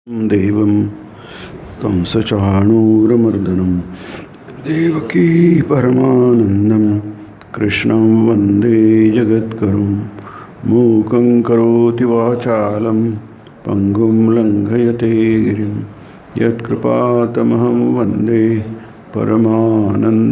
देवं कंसचाणूरमर्दनं देवकी परमानन्दं कृष्णं वन्दे जगद्गुरुं मूकं करोति वाचालं पङ्गुं लङ्घयते गिरिं यत्कृपातमहं वन्दे परमानन्दमाधवम्.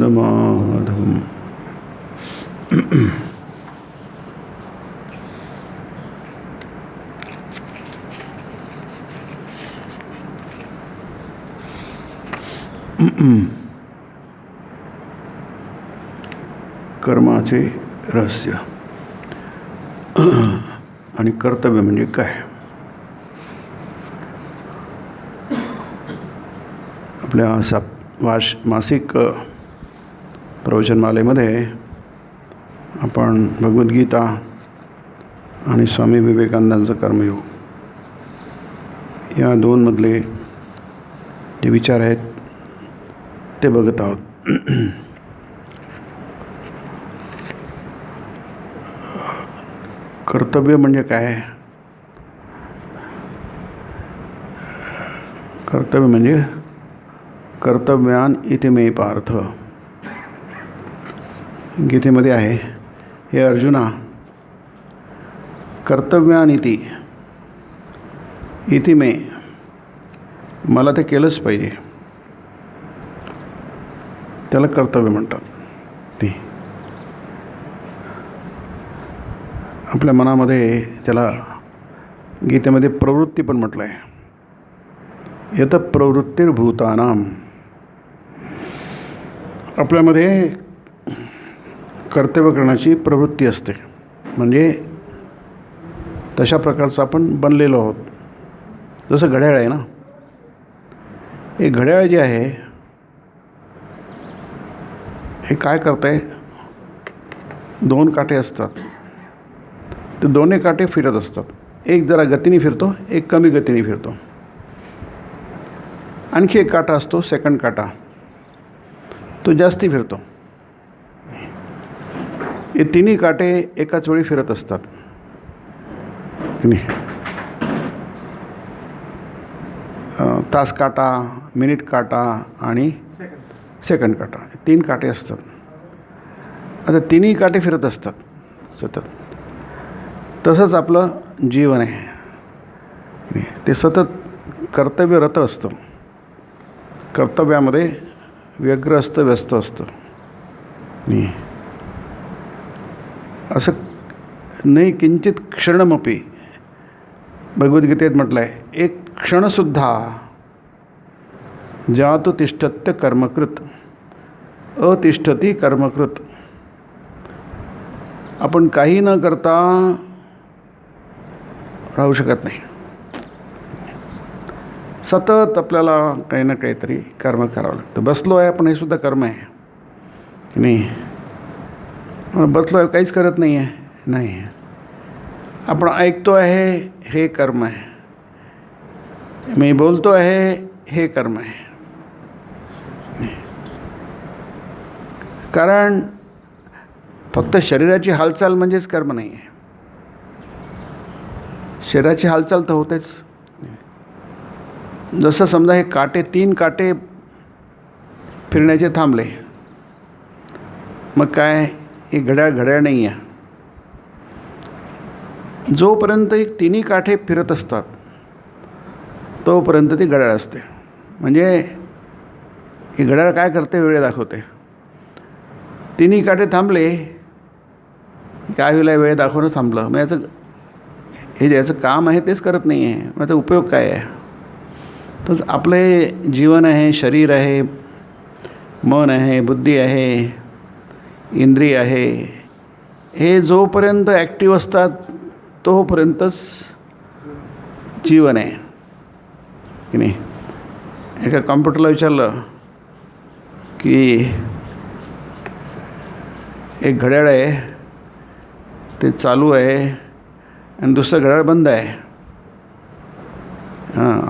कर्माचे रहस्य आणि कर्तव्य म्हणजे काय. आपल्या मासिक प्रवचनमालेमध्ये आपण भगवद्गीता आणि स्वामी विवेकानंदांचं कर्मयोग या दोनमधले जे विचार आहेत ते बघत आहोत. कर्तव्य म्हणजे काय. कर्तव्य म्हणजे कर्तव्यान इति मे पार्थ. गीतेमध्ये आहे, हे अर्जुना, कर्तव्यान इति मे, मला ते केलंच पाहिजे, त्याला कर्तव्य म्हणतात. ते आपल्या मनामध्ये त्याला गीतेमध्ये प्रवृत्ती पण म्हटलं आहे. यत प्रवृत्तिर्भूतानाम. आपल्यामध्ये कर्तव्य करण्याची प्रवृत्ती असते, म्हणजे तशा प्रकारचं आपण बनलेलो आहोत. जसं घड्याळ आहे ना, हे घड्याळ जे आहे हे काय करत आहे, दोन काटे असतात, ते दोन्ही काटे फिरत असतात. एक जरा गतीने फिरतो, एक कमी गतीने फिरतो. आणखी एक काटा असतो, सेकंड काटा, तो जास्ती फिरतो. हे तिन्ही काटे एकाच वेळी फिरत असतात. तास काटा, मिनिट काटा आणि सेकंड काटा, तीन काटे असतात. आता तिन्ही काटे फिरत असतात सतत. तसंच आपलं जीवन आहे, ते सतत कर्तव्यरत असतं. कर्तव्यामध्ये व्यग्र असतं, व्यस्त असतं. असं नाही किंचित क्षणमपि, भगवद्गीतेत म्हटलं आहे, एक क्षणसुद्धा जातु तिष्ठत्य कर्मकृत अतिष्ठती कर्मकृत. आपण काही न करता राहू शकत नाही. सतत आपल्याला काही ना काहीतरी कर्म करावं लागतं. बसलो आहे आपण, हे सुद्धा कर्म आहे की नाही. बसलो आहे, काहीच करत नाही आहे, नाही. आपण ऐकतो आहे, हे कर्म आहे. मी बोलतो आहे, हे कर्म आहे. कारण फक्त शरीराची हालचाल म्हणजेच कर्म नाही आहे. शरीराची हालचाल तर होतेच. जसं समजा हे काटे, तीन काटे फिरण्याचे थांबले, मग काय, हे घड्याळ नाही आहे. जोपर्यंत एक तिन्ही काठे फिरत असतात तोपर्यंत ती घड्याळ असते. म्हणजे ही घड्याळ काय करते, वेळ दाखवते. तिन्ही काटे थांबले, काय होईल, वेळ दाखवणं थांबलं, मग हे ज्याचं काम आहे तेच करत नाही आहे, मग याचा उपयोग काय आहे. तर आपलं हे जीवन आहे, शरीर आहे, मन आहे, बुद्धी आहे, इंद्रिय आहे, हे जोपर्यंत ॲक्टिव्ह असतात तोपर्यंतच जीवन आहे की नाही. एका कॉम्प्युटरला विचारलं की एक घड्याळ आहे, ते चालू आहे आणि दुसरं घड्याळ बंद आहे.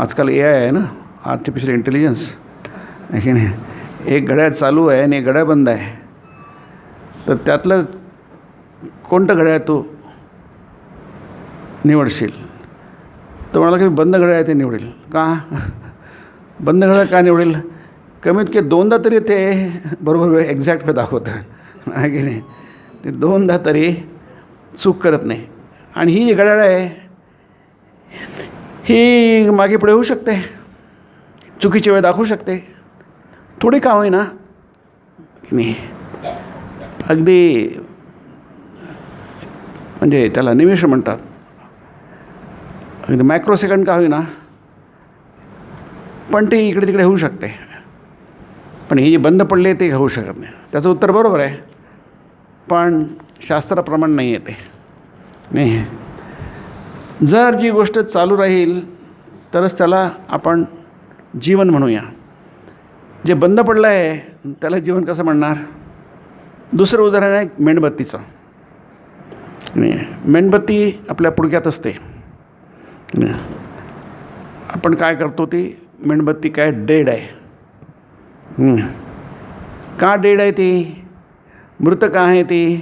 आजकाल AI आहे ना, आर्टिफिशियल इंटेलिजन्स आहे की नाही. एक घड्याळ चालू आहे आणि एक घड्याळ बंद आहे. तर त्यातलं कोणतं घड्याळ तू निवडशील. तो म्हणाला की बंद घड्याळ आहे ते निवडेल. का बंद घड्याळ का निवडेल? कमीत कमी 2दा तरी ते बरोबर एक्झॅक्ट दाखवतं आहे की नाही. ते 2दा तरी चूक करत नाही. आणि ही जी घड्याळ आहे ही मागे पुढे होऊ शकते, चुकीची वेळ दाखवू शकते, थोडी का होईना की नाही. अगदी म्हणजे त्याला निमिष म्हणतात, अगदी मायक्रो सेकंड का होईना, पण ती इकडे तिकडे होऊ शकते. पण ही जी बंद पडली आहे ते होऊ शकत नाही. त्याचं उत्तर बरोबर आहे, पण शास्त्राप्रमाणे नाही येते नाही. जर जी गोष्ट चालू राहील तरच त्याला आपण जीवन म्हणूया. जे बंद पडलं आहे त्याला जीवन कसं म्हणणार? दुसरं उदाहरण आहे मेणबत्तीचं. मेणबत्ती आपल्या पुडक्यात असते. आपण काय करतो, ती मेणबत्ती काय डेड आहे. का डेड आहे ती? मृत का आहे ती?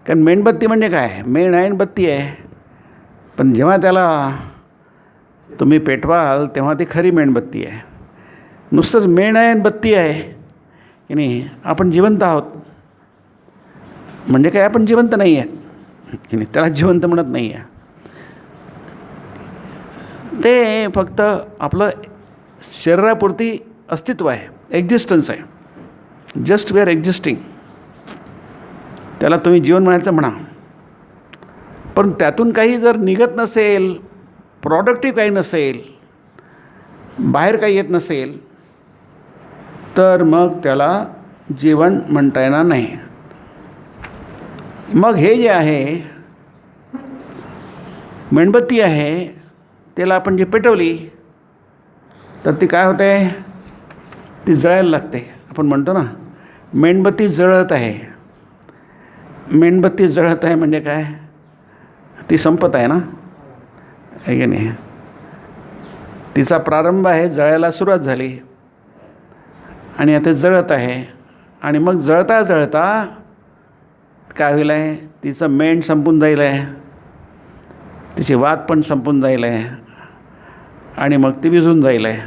कारण मेणबत्ती म्हणजे काय? मेण आहे आणि बत्ती आहे. पण जेव्हा त्याला तुम्ही पेटवाल तेव्हा ती खरी मेणबत्ती आहे. नुसतंच मेण आहे आणि बत्ती आहे की नाही. आपण जिवंत आहोत म्हणजे काय? आपण जिवंत नाही आहे की नाही. त्याला जिवंत म्हणत नाही आहे. ते फक्त आपलं शरीरापुरती अस्तित्व आहे, एक्झिस्टन्स आहे. Just we are existing. त्याला तुम्ही जीवन म्हणायचं म्हणा, पण त्यातून काही जर निघत नसेल, प्रॉडक्टिव्ह काही नसेल, बाहेर काही येत नसेल, तर मग त्याला जीवन म्हणता येणार नाही. मग हे जे आहे मेणबत्ती आहे, त्याला आपण जे पेटवली तर ती काय होते? ती जळायला लागते. आपण म्हणतो ना मेणबत्ती जळत आहे. मेणबत्ती जळत आहे म्हणजे काय? ती संपत आहे ना, आहे की नाही. तिचा प्रारंभ आहे, जळायला सुरुवात झाली आणि आता जळत आहे. आणि मग जळता जळता काय होईल आहे? तिचं मेण संपून जाईल आहे, तिची वात पण संपून जाईल आहे आणि मग ती विझून जाईल आहे.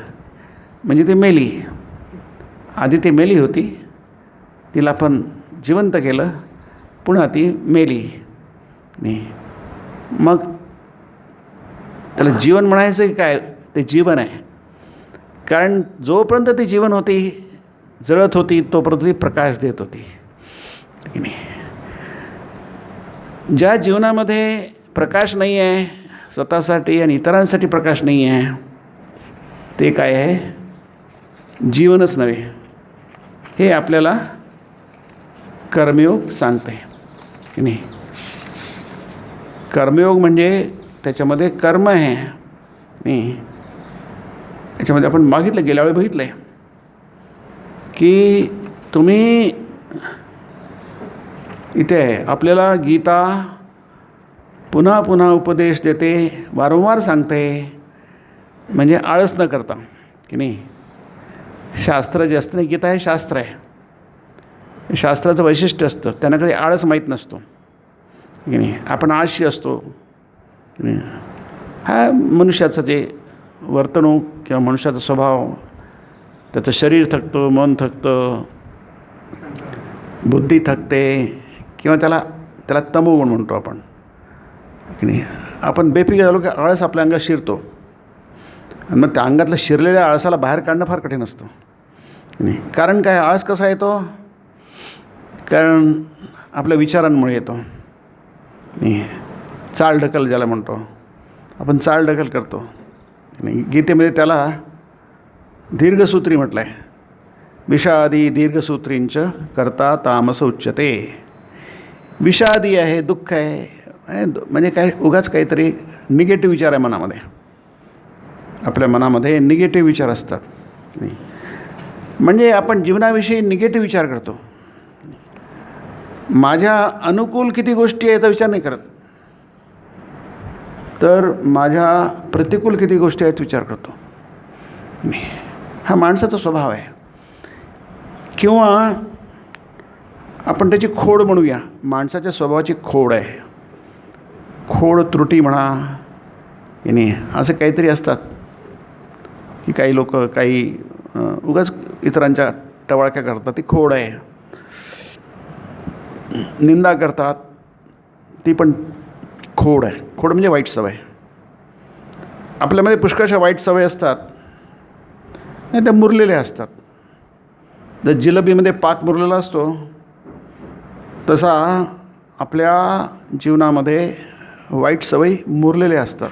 म्हणजे ती मेली. आधी ती मेली होती, तिला पण जिवंत केलं, पुन्हा ती मेली नाही. मग त्याला जीवन म्हणायचं की काय? ते जीवन आहे. कारण जोपर्यंत ती जीवन होती, जळत होती, तोपर्यंत ती प्रकाश देत होती की नाही. ज्या जीवनामध्ये प्रकाश नाही आहे, स्वतःसाठी आणि इतरांसाठी प्रकाश नाही आहे, ते काय आहे? जीवनच नव्हे. हे आपल्याला कर्मयोग सांगते की नाही. कर्मयोग म्हणजे त्याच्यामध्ये कर्म आहे नाही. त्याच्यामध्ये आपण मागितलं, गेल्या वेळी बघितलं आहे की तुम्ही इथे आपल्याला गीता पुन्हा पुन्हा उपदेश देते, वारंवार सांगते, म्हणजे आळस न करता की नाही. शास्त्र जे असतं ना, गीता हे शास्त्र आहे. शास्त्राचं वैशिष्ट्य असतं, त्यांना कधी आळस माहीत नसतो की नाही. आपण आळशी असतो की नाही. हा मनुष्याचं जे वर्तणूक किंवा मनुष्याचा स्वभाव, त्याचं शरीर थकतं, मन थकतं, बुद्धी थकते, किंवा त्याला तमोगुण म्हणतो आपण की नाही. आपण बेफिकीर झालो की आळस आपल्या अंगात शिरतो आणि मग त्या अंगातलं शिरलेल्या आळसाला बाहेर काढणं फार कठीण असतं की नाही. कारण काय? आळस कसा येतो? कारण आपल्या विचारांमुळे येतो नाही. चालढकल ज्याला म्हणतो आपण, चालढकल करतो नाही. गीतेमध्ये त्याला दीर्घसूत्री म्हटलं आहे. विषादी दीर्घसूत्रींच करता तामस उच्यते. विषादी आहे, दुःख आहे, म्हणजे काय? उगाच काहीतरी निगेटिव्ह विचार आहे मनामध्ये. आपल्या मनामध्ये निगेटिव्ह विचार असतात नाही. म्हणजे आपण जीवनाविषयी निगेटिव्ह विचार करतो. माझ्या अनुकूल किती गोष्टी आहेत याचा विचार नाही करत, तर माझ्या प्रतिकूल किती गोष्टी आहेत विचार करतो. हा माणसाचा स्वभाव आहे. किंवा आपण त्याची खोड म्हणूया. माणसाच्या स्वभावाची खोड आहे. खोड, त्रुटी म्हणा, की नाही. असं काहीतरी असतात की काही लोक काही उगाच इतरांच्या टवाळक्या करतात, ती खोड आहे. निंदा करतात, ती पण खोड आहे. खोड म्हणजे वाईट सवय. आपल्यामध्ये पुष्कळशा वाईट सवय असतात आणि त्या मुरलेल्या असतात. जर जिलेबीमध्ये पाक मुरलेला असतो तसा आपल्या जीवनामध्ये वाईट सवयी मुरलेल्या असतात.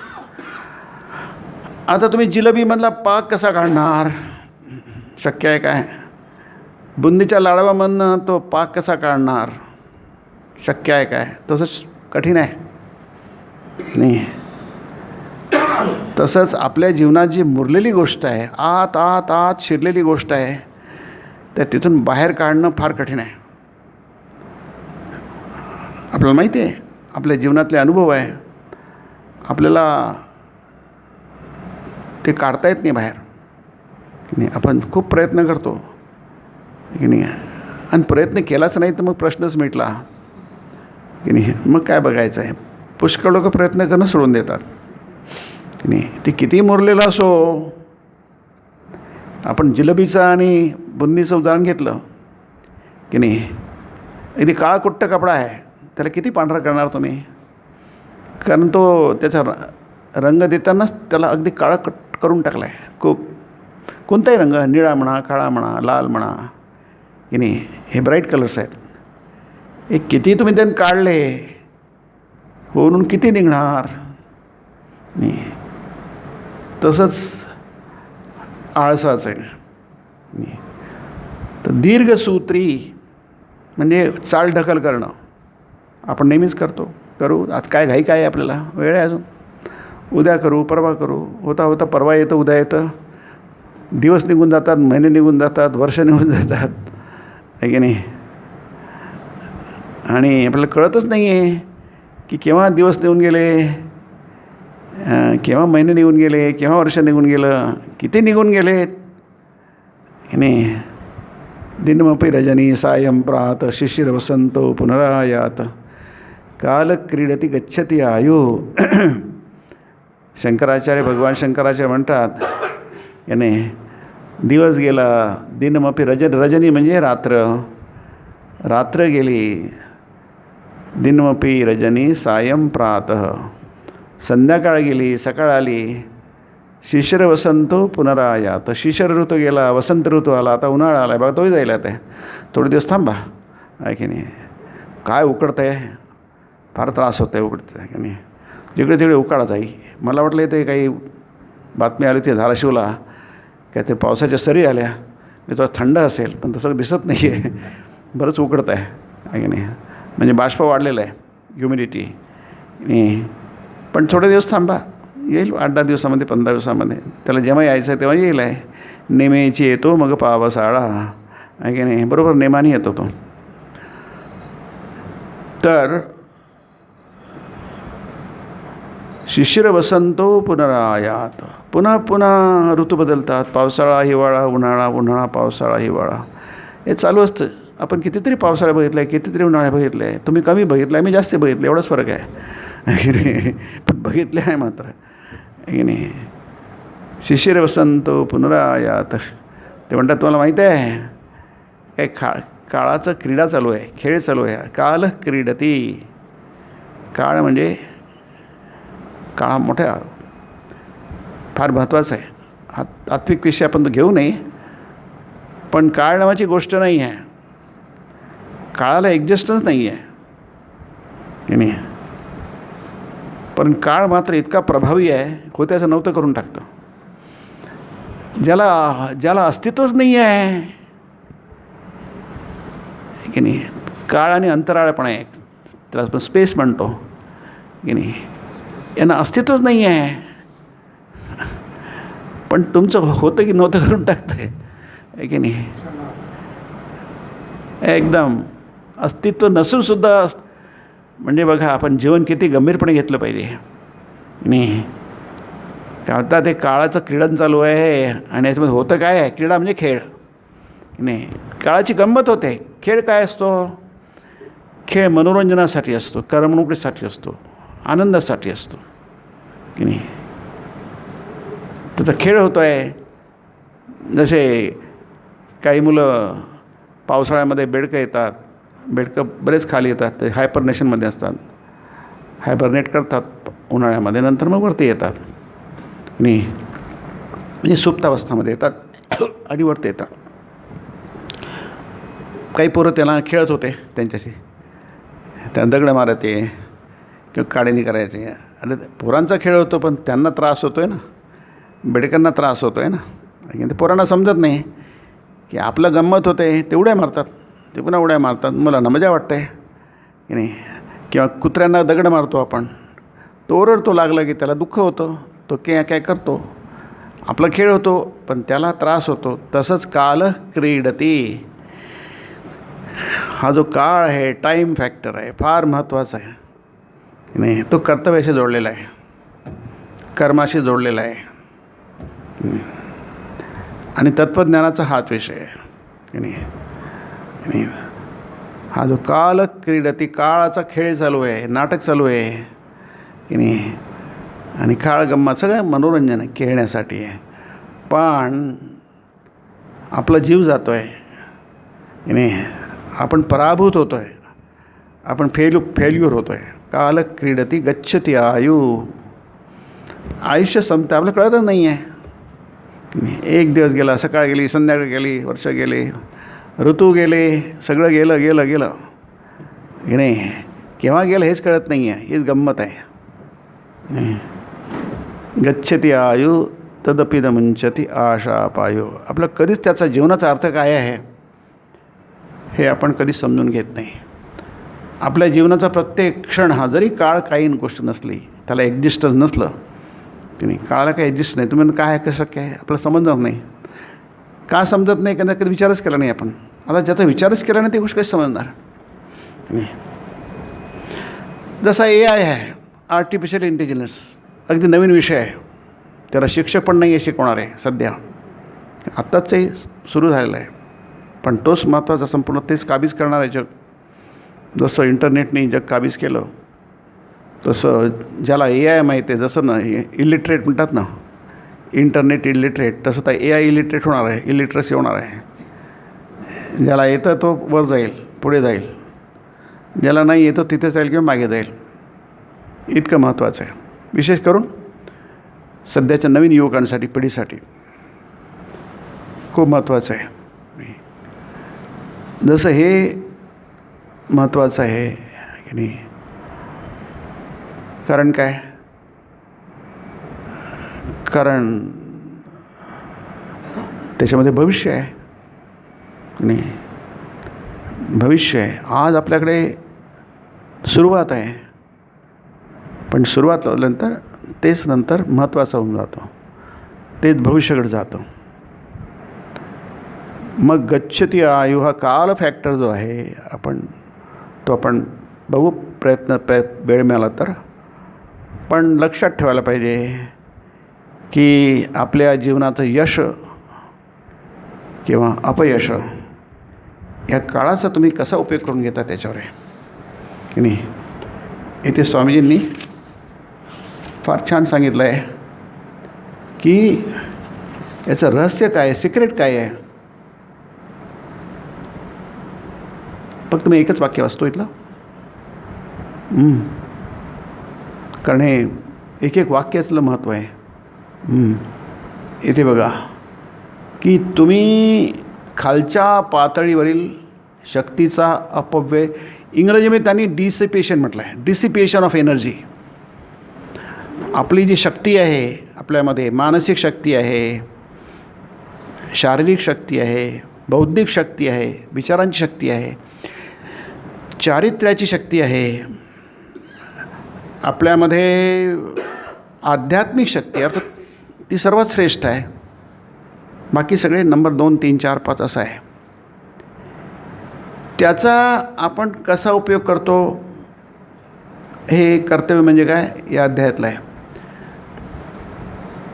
आता तुम्ही जिलेबीमधला पाक कसा काढणार? शक्य आहे काय? बुंदीच्या लाडवामधनं तो पाक कसा काढणार? शक्य आहे काय? तसंच कठीण आहे नाही. तसंच आपल्या जीवनात जी मुरलेली गोष्ट आहे, आत आत आत शिरलेली गोष्ट आहे, त्या तिथून बाहेर काढणं फार कठीण आहे. आपल्याला माहिती आहे, आपल्या जीवनातले अनुभव आहे, आपल्याला ते काढता येत नाही बाहेर की नाही. आपण खूप प्रयत्न करतो की नाही, आणि प्रयत्न केलाच नाही तर मग प्रश्नच मिटला की नाही. मग काय बघायचं आहे? पुष्कळ लोक प्रयत्न करणं सोडून देतात की नाही. ते किती मुरलेलं असो. आपण जिलेबीचं आणि बुंदीचं उदाहरण घेतलं की नाही. अगदी काळा कुट्ट कपडा आहे, त्याला किती पांढरा करणार तुम्ही? कारण तो त्याचा रंग देतानाच त्याला अगदी काळा करून टाकला आहे. कोणताही रंग, निळा म्हणा, काळा म्हणा, लाल म्हणा की नाही, हे ब्राईट कलर्स आहेत. हे किती तुम्ही त्यांनी काढले, होऊन किती निघणार नाही. तसंच आळसाचं आहे. तर दीर्घसूत्री म्हणजे चालढकल करणं आपण नेहमीच करू. आज काय घाई काय आहे, आपल्याला वेळ आहे अजून, उद्या करू, परवा करू, होता होता परवा येतं, उद्या येतं. दिवस निघून जातात, महिने निघून जातात, वर्ष निघून जातात आहे की नाही. आणि आपल्याला कळतच नाही आहे की केव्हा दिवस निघून गेले, केव्हा महिने निघून गेले, केव्हा वर्ष निघून गेलं, किती निघून गेलेत की नाही. दिनमपि रजनी सायं प्रात शिशिर वसंतो पुनरायात काल क्रीडती गच्छती आयु. शंकराचार्य, भगवान शंकराचार्य म्हणतात याने दिवस गेला, दिनमपि रजनी म्हणजे रात्र गेली. दिनमपि रजनी सायं प्रातः, संध्याकाळ गेली, सकाळ आली. शिशिर वसंतो पुनरायात, शिशिर ऋतू गेला, वसंत ऋतू आला, आता उन्हाळा आला आहे बघा, तोही जाईल आता. थोडे दिवस थांबा आहे की नाही. काय उकडतं आहे, फार त्रास होतो आहे उकडतं आहे की नाही. जिकडे तिकडे उकाळा जाई. मला वाटलं ते काही बातमी आली होती धाराशिवला, काय ते पावसाच्या सरी आल्या, मी थोडं थंड असेल पण तसं दिसत नाही आहे. बरंच उकडतं आहे की नाही. म्हणजे बाष्प वाढलेलं आहे, ह्युमिडिटी. पण थोडे दिवस थांबा, येईल 8-10 दिवसामध्ये, 15 दिवसामध्ये. त्याला जेव्हा यायचं आहे तेव्हा येईल आहे. नेमेची येतो मग पावसाळा आहे की नाही. बरोबर नेमाने येतो तो. तर शिशिर वसंतो पुनरायात, पुन्हा पुन्हा ऋतू बदलतात. पावसाळा, हिवाळा, उन्हाळा, पावसाळा, हिवाळा, हे चालू असतं. आपण कितीतरी पावसाळा बघितला आहे, कितीतरी उन्हाळा बघितले आहे. तुम्ही कमी बघितलं आहे, मी जास्त बघितलं, एवढाच फरक आहे. पण बघितले आहे मात्र की नाही. शिशिर वसंतो पुनरायात. ते म्हणतात तुम्हाला माहीत आहे काय, काळाचं क्रीडा चालू आहे, खेळ चालू आहे. काल क्रीडती, काळ म्हणजे काळ मोठ्या फार महत्त्वाचा आहे. आत्विक विषय आपण तो घेऊ नये, पण काळ नावाची गोष्ट नाही आहे. काळाला एक्झिस्टन्स नाही आहे की नाही. पण काळ मात्र इतका प्रभावी आहे, होत्याचं नव्हतं करून टाकतं. ज्याला अस्तित्वच नाही आहे की नाही. काळ आणि अंतराळ पण आहे, त्याला आपण स्पेस म्हणतो की नाही. यांना अस्तित्वच नाही आहे, पण तुमचं होतं की नव्हतं करून टाकतं आहे की नाही. एकदम अस्तित्व नसूनसुद्धा, म्हणजे बघा आपण जीवन किती गंभीरपणे घेतलं पाहिजे नाही. काय आता ते काळाचं क्रीडन चालू आहे आणि याच्यामध्ये होतं काय आहे. क्रीडा म्हणजे खेळ नाही. काळाची गंमत होते. खेळ काय असतो? खेळ मनोरंजनासाठी असतो, करमणुकीसाठी असतो, आनंदासाठी असतो की नाही. त्याचा खेळ होतो आहे. जसे काही मुलं पावसाळ्यामध्ये बेडकं येतात, बेडकं बरेच खाली येतात, ते हायपरनेशनमध्ये असतात, हायबरनेट करतात उन्हाळ्यामध्ये, नंतर मग वरती येतात आणि म्हणजे सुप्तावस्थामध्ये येतात आणि वरती येतात. काही पोरं त्याला खेळत होते, त्यांच्याशी त्या दगडं मारायचे किंवा काढणी करायचे. आणि पोरांचा खेळ होतो, पण त्यांना त्रास होतो आहे ना, बेडकांना त्रास होतो आहे ना. आणि ते पोरांना समजत नाही की आपलं गंमत होते, ते उड्या मारतात, ते पुन्हा उड्या मारतात, मुलांना मजा वाटते की नाही. किंवा कुत्र्यांना दगड मारतो आपण, तो ओरडतो लागला की त्याला दुःख होतं, तो काय करतो, आपला खेळ होतो पण त्याला त्रास होतो. तसंच काल क्रीडती, हा जो काळ आहे, टाईम फॅक्टर आहे, फार महत्त्वाचा आहे नाही. तो कर्तव्याशी जोडलेला आहे, कर्माशी जोडलेला आहे आणि तत्त्वज्ञानाचा हाच विषय आहे की नाही. हा जो काल क्रीडती, काळाचा खेळ चालू आहे, नाटक चालू आहे की नाही. आणि काळ गंमत सगळं मनोरंजन आहे, खेळण्यासाठी आहे. पण आपला जीव जातो आहे की नाही, आपण पराभूत होतो आहे, आपण फेल्युअर होतो आहे. काल क्रीडती गच्छती आयु, आयुष्य संपतं, आपल्याला कळतच नाही आहे. एक दिवस गेला, सकाळ गेली, संध्याकाळ गेली, वर्ष गेले, ऋतू गेले, सगळं गेलं गेलं गेलं की नाही. केव्हा गेलं हेच कळत नाही आहे, हीच गंमत आहे. गच्छती आयु तदपि न मुंचती आशा पायु. आपलं कधीच त्याचा जीवनाचा अर्थ काय आहे हे आपण कधीच समजून घेत नाही. आपल्या जीवनाचा प्रत्येक क्षण हा, जरी काळ काही गोष्ट नसली, त्याला एक्झिस्टच नसलं की नाही, काळाला काही एक्झिस्ट नाही, तुम्ही काय आहे कसं काय आपल्याला समजणार नाही. का समजत नाही, कारण कधी विचारच केला नाही आपण. आता ज्याचा विचारच केला नाही ती गोष्ट कशी समजणार नाही. जसा AI आहे, आर्टिफिशियल इंटेलिजन्स, अगदी नवीन विषय आहे, त्याला शिक्षक पण नाही आहे शिकवणारे सध्या, आत्ताच ते सुरू झालेलं आहे. पण तोच महत्त्वाचा, संपूर्ण तेच काबीज करणार आहे जग. जसं इंटरनेटने जग काबीज केलं, तसं ज्याला AI माहिती आहे, जसं ना इलिटरेट म्हणतात ना, इंटरनेट इलिटरेट, तसं तर AI इलिटरेट होणार आहे, इलिटरसी होणार आहे. ज्याला येतं तो वर जाईल, पुढे जाईल, ज्याला नाही येतो तिथेच जाईल किंवा मागे जाईल. इतकं महत्त्वाचं आहे, विशेष करून सध्याच्या नवीन युवकांसाठी, पिढीसाठी खूप महत्त्वाचं आहे. जसं हे महत्त्वाचं आहे की नाही, कारण काय, कारण त्याच्यामध्ये भविष्य आहे नाही, भविष्य आहे. आज आपल्याकडे सुरुवात आहे, पण सुरुवात लावल्यानंतर तेच नंतर महत्त्वाचं होऊन जातं, तेच भविष्याकडे जातं. मग गच्छती आयु हा काल फॅक्टर जो आहे, आपण बघू वेळ मिळाला तर. पण लक्षात ठेवायला पाहिजे की आपल्या जीवनाचं यश किंवा अपयश या काळाचा तुम्ही कसा उपयोग करून घेता त्याच्यावर आहे की नाही. इथे स्वामीजींनी फार छान सांगितलं आहे की याचं रहस्य काय आहे, सिक्रेट काय आहे. फक्त मी एकच वाक्य वाचतो इथलं, कारण हे एक एक वाक्याचं महत्त्व आहे. इथे बघा की तुम्ही खालच्या पातळीवरील शक्तीचा अपव्यय, इंग्रजीमध्ये त्यांनी डिसिपेशन म्हटलं आहे, डिसिपेशन ऑफ एनर्जी. आपली जी शक्ती आहे आपल्यामध्ये, मानसिक शक्ती आहे, शारीरिक शक्ती आहे, बौद्धिक शक्ती आहे, विचारांची शक्ती आहे, चारित्र्याची शक्ती आहे, आपल्यामध्ये आध्यात्मिक शक्ती, अर्थात ती सर्वात श्रेष्ठ आहे. बाकी सगळे नंबर 2, 3, 4, 5 असं आहे. त्याचा आपण कसा उपयोग करतो हे कर्तव्य म्हणजे काय या अध्यायातलं आहे.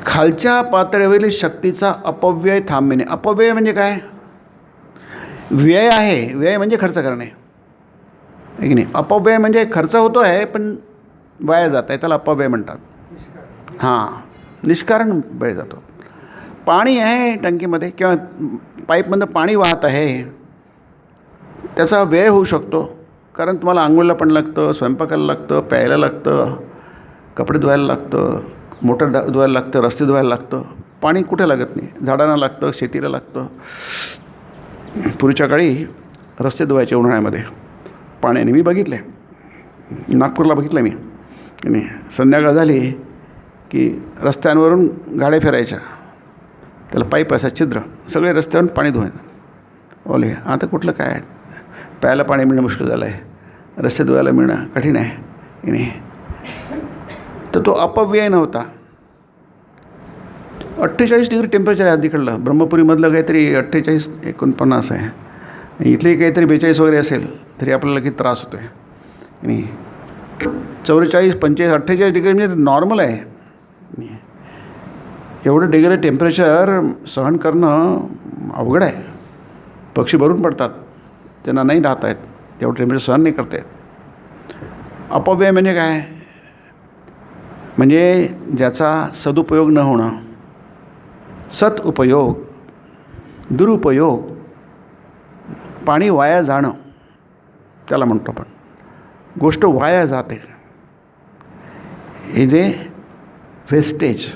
खालच्या पातळीवरील शक्तीचा अपव्यय थांबविणे. अपव्यय म्हणजे काय, व्यय आहे, व्यय म्हणजे खर्च करणे आहे की नाही. अपव्यय म्हणजे खर्च होतो आहे पण वाया जात आहे, त्याला अपव्यय म्हणतात. हां, निष्कारण वेळ जातो. पाणी आहे टंकीमध्ये किंवा पाईपमधनं पाणी वाहत आहे, त्याचा व्यय होऊ शकतो. कारण तुम्हाला आंघोळीला पण लागतं, स्वयंपाकाला लागतं, प्यायला लागतं, कपडे धुवायला लागतं, मोटर धुवायला लागतं, रस्ते धुवायला लागतं. पाणी कुठे लागत नाही? झाडांना लागतं, शेतीला लागतं. पूर्वीच्या काळी रस्ते धुवायचे उन्हाळ्यामध्ये पाण्याने. मी बघितले, नागपूरला बघितलं मी. आणि संध्याकाळ झाली की रस्त्यांवरून गाड्या फिरायच्या, त्याला पाईप असा छिद्र, सगळे रस्त्यावरून पाणी धुवायचं. ओले आता कुठलं काय, प्यायला पाणी मिळणं मुश्किल झालं आहे, रस्ते धुवायला मिळणं कठीण आहे की नाही. तर तो अपव्यय नव्हता. 48 डिग्री टेम्परेचर आहे अलीकडलं. ब्रह्मपुरीमधलं काहीतरी 48-49 आहे. इथले काहीतरी 42 वगैरे असेल तरी आपल्याला किती त्रास होतो आहे आणि 44, 45, 48 डिग्री म्हणजे नॉर्मल आहे. एवढं डिग्री टेम्परेचर सहन करणं अवघड आहे. पक्षी भरून पडतात, त्यांना नाही राहता येत, तेवढं टेम्परेचर सहन नाही करता येत. अपव्यय म्हणजे काय? म्हणजे ज्याचा सदुपयोग न होणं, सदुपयोग, दुरुपयोग, पाणी वाया जाणं त्याला म्हणतो आपण. गोष्ट वाया जाते, हे जे वेस्टेज.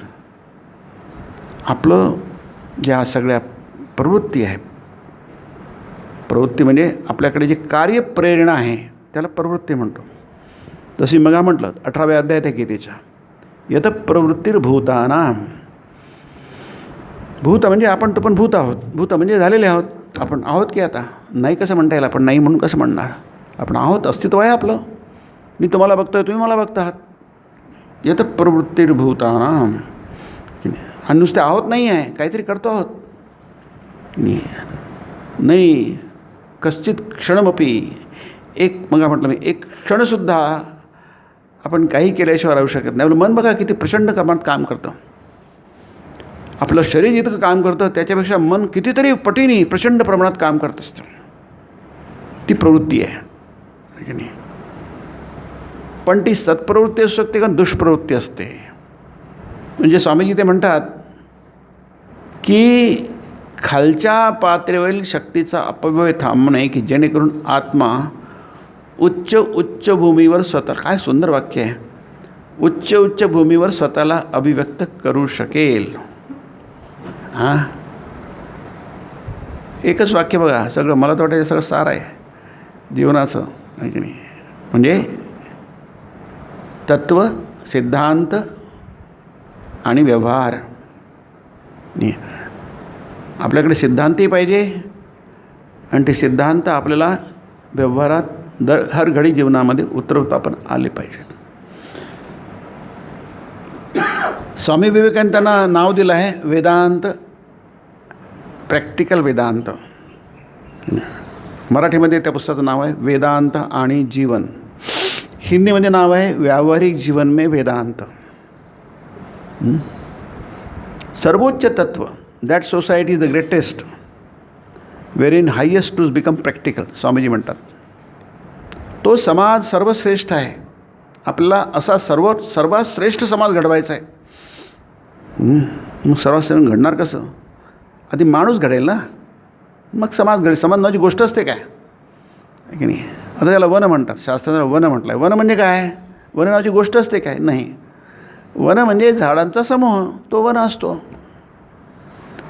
आपलं ज्या सगळ्या प्रवृत्ती आहे, प्रवृत्ती म्हणजे आपल्याकडे जी कार्यप्रेरणा आहे त्याला प्रवृत्ती म्हणतो. जशी मग म्हटलं 18व्या अध्यायात आहे गीतेच्या, यत प्रवृत्तिर्भूतानां. भूत म्हणजे आपण तो पण भूत आहोत. भूत म्हणजे झालेले आहोत. आपण आहोत की आता नाही कसं म्हणता येईल? आपण नाही म्हणून कसं म्हणणार? आपण आहोत, अस्तित्व आहे आपलं. मी तुम्हाला बघतोय, तुम्ही मला बघता आहात. यत प्रवृत्तिर्भूतानां. आणि नुसते आहोत नाही आहे, काहीतरी करतो आहोत नाही. कश्चित क्षणमपी, एक मग म्हटलं मी, एक क्षणसुद्धा आपण काही केल्याशिवाय राहू शकत नाही. आपलं मन बघा किती प्रचंड प्रमाणात काम करतं. आपलं शरीर जितकं काम करतं त्याच्यापेक्षा मन कितीतरी पटीने प्रचंड प्रमाणात काम करत असतं. ती प्रवृत्ती आहे. पण ती सत्प्रवृत्ती असू शकते का दुष्प्रवृत्ती असते. म्हणजे स्वामीजी ते म्हणतात की खालच्या पातळीवरील शक्तीचा अपव्यय थांबणे, की जेणेकरून आत्मा उच्च भूमीवर स्वतः, काय सुंदर वाक्य आहे, उच्च भूमीवर स्वतःला अभिव्यक्त करू शकेल. हां, एकच वाक्य बघा, सगळं मला तर वाटायचं सगळं सार आहे जीवनाचं, आहे की नाही. म्हणजे तत्व, सिद्धांत आणि व्यवहार. आपल्याकडे सिद्धांतही पाहिजे आणि ते सिद्धांत आपल्याला व्यवहारात हर घडी जीवनामध्ये उतरवता पण आले पाहिजेत. स्वामी विवेकानंदांना नाव दिलं आहे वेदांत, प्रॅक्टिकल वेदांत. मराठीमध्ये त्या पुस्तकाचं नाव आहे वेदांत आणि जीवन. हिंदीमध्ये नाव आहे व्यावहारिक जीवन में वेदांत. सर्वोच्च तत्व, that society is the greatest where in highest truths become practical, Swamiji म्हणतात. तो समाज सर्वश्रेष्ठ आहे. आपल्याला असा सर्वात श्रेष्ठ समाज घडवायचा आहे. मग सर्वश्रेष्ठ घडणार कसं? आधी माणूस घडेल ना, मग समाज घडेल. समाज नावाची गोष्ट असते काय, की नाही. आता त्याला वन म्हणतात, शास्त्राला वन म्हटलं आहे. वन म्हणजे काय? वन नावाची गोष्ट असते काय? नाही. वन म्हणजे झाडांचा समूह, तो वन असतो.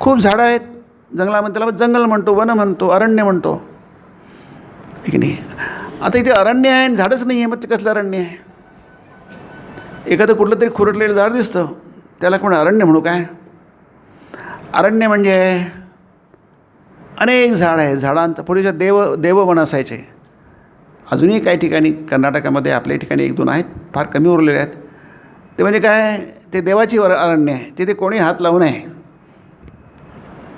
खूप झाडं आहेत जंगलामध्ये, त्याला जंगल म्हणतो, वन म्हणतो, अरण्य म्हणतो, की नाही. आता इथे अरण्य आहे आणि झाडच नाही आहे, मग ते कसलं अरण्य आहे? एखादं कुठलं तरी खुरटलेलं झाड दिसतं, त्याला कोण अरण्य म्हणू काय? अरण्य म्हणजे अनेक झाड आहे. झाडांचं पूर्वीच्या देववन असायचे. अजूनही काही ठिकाणी कर्नाटकामध्ये, आपल्या ठिकाणी 1-2 आहेत, फार कमी उरलेले आहेत. ते म्हणजे काय, ते देवाची अरण्य आहे. तिथे कोणी हात लावू नये.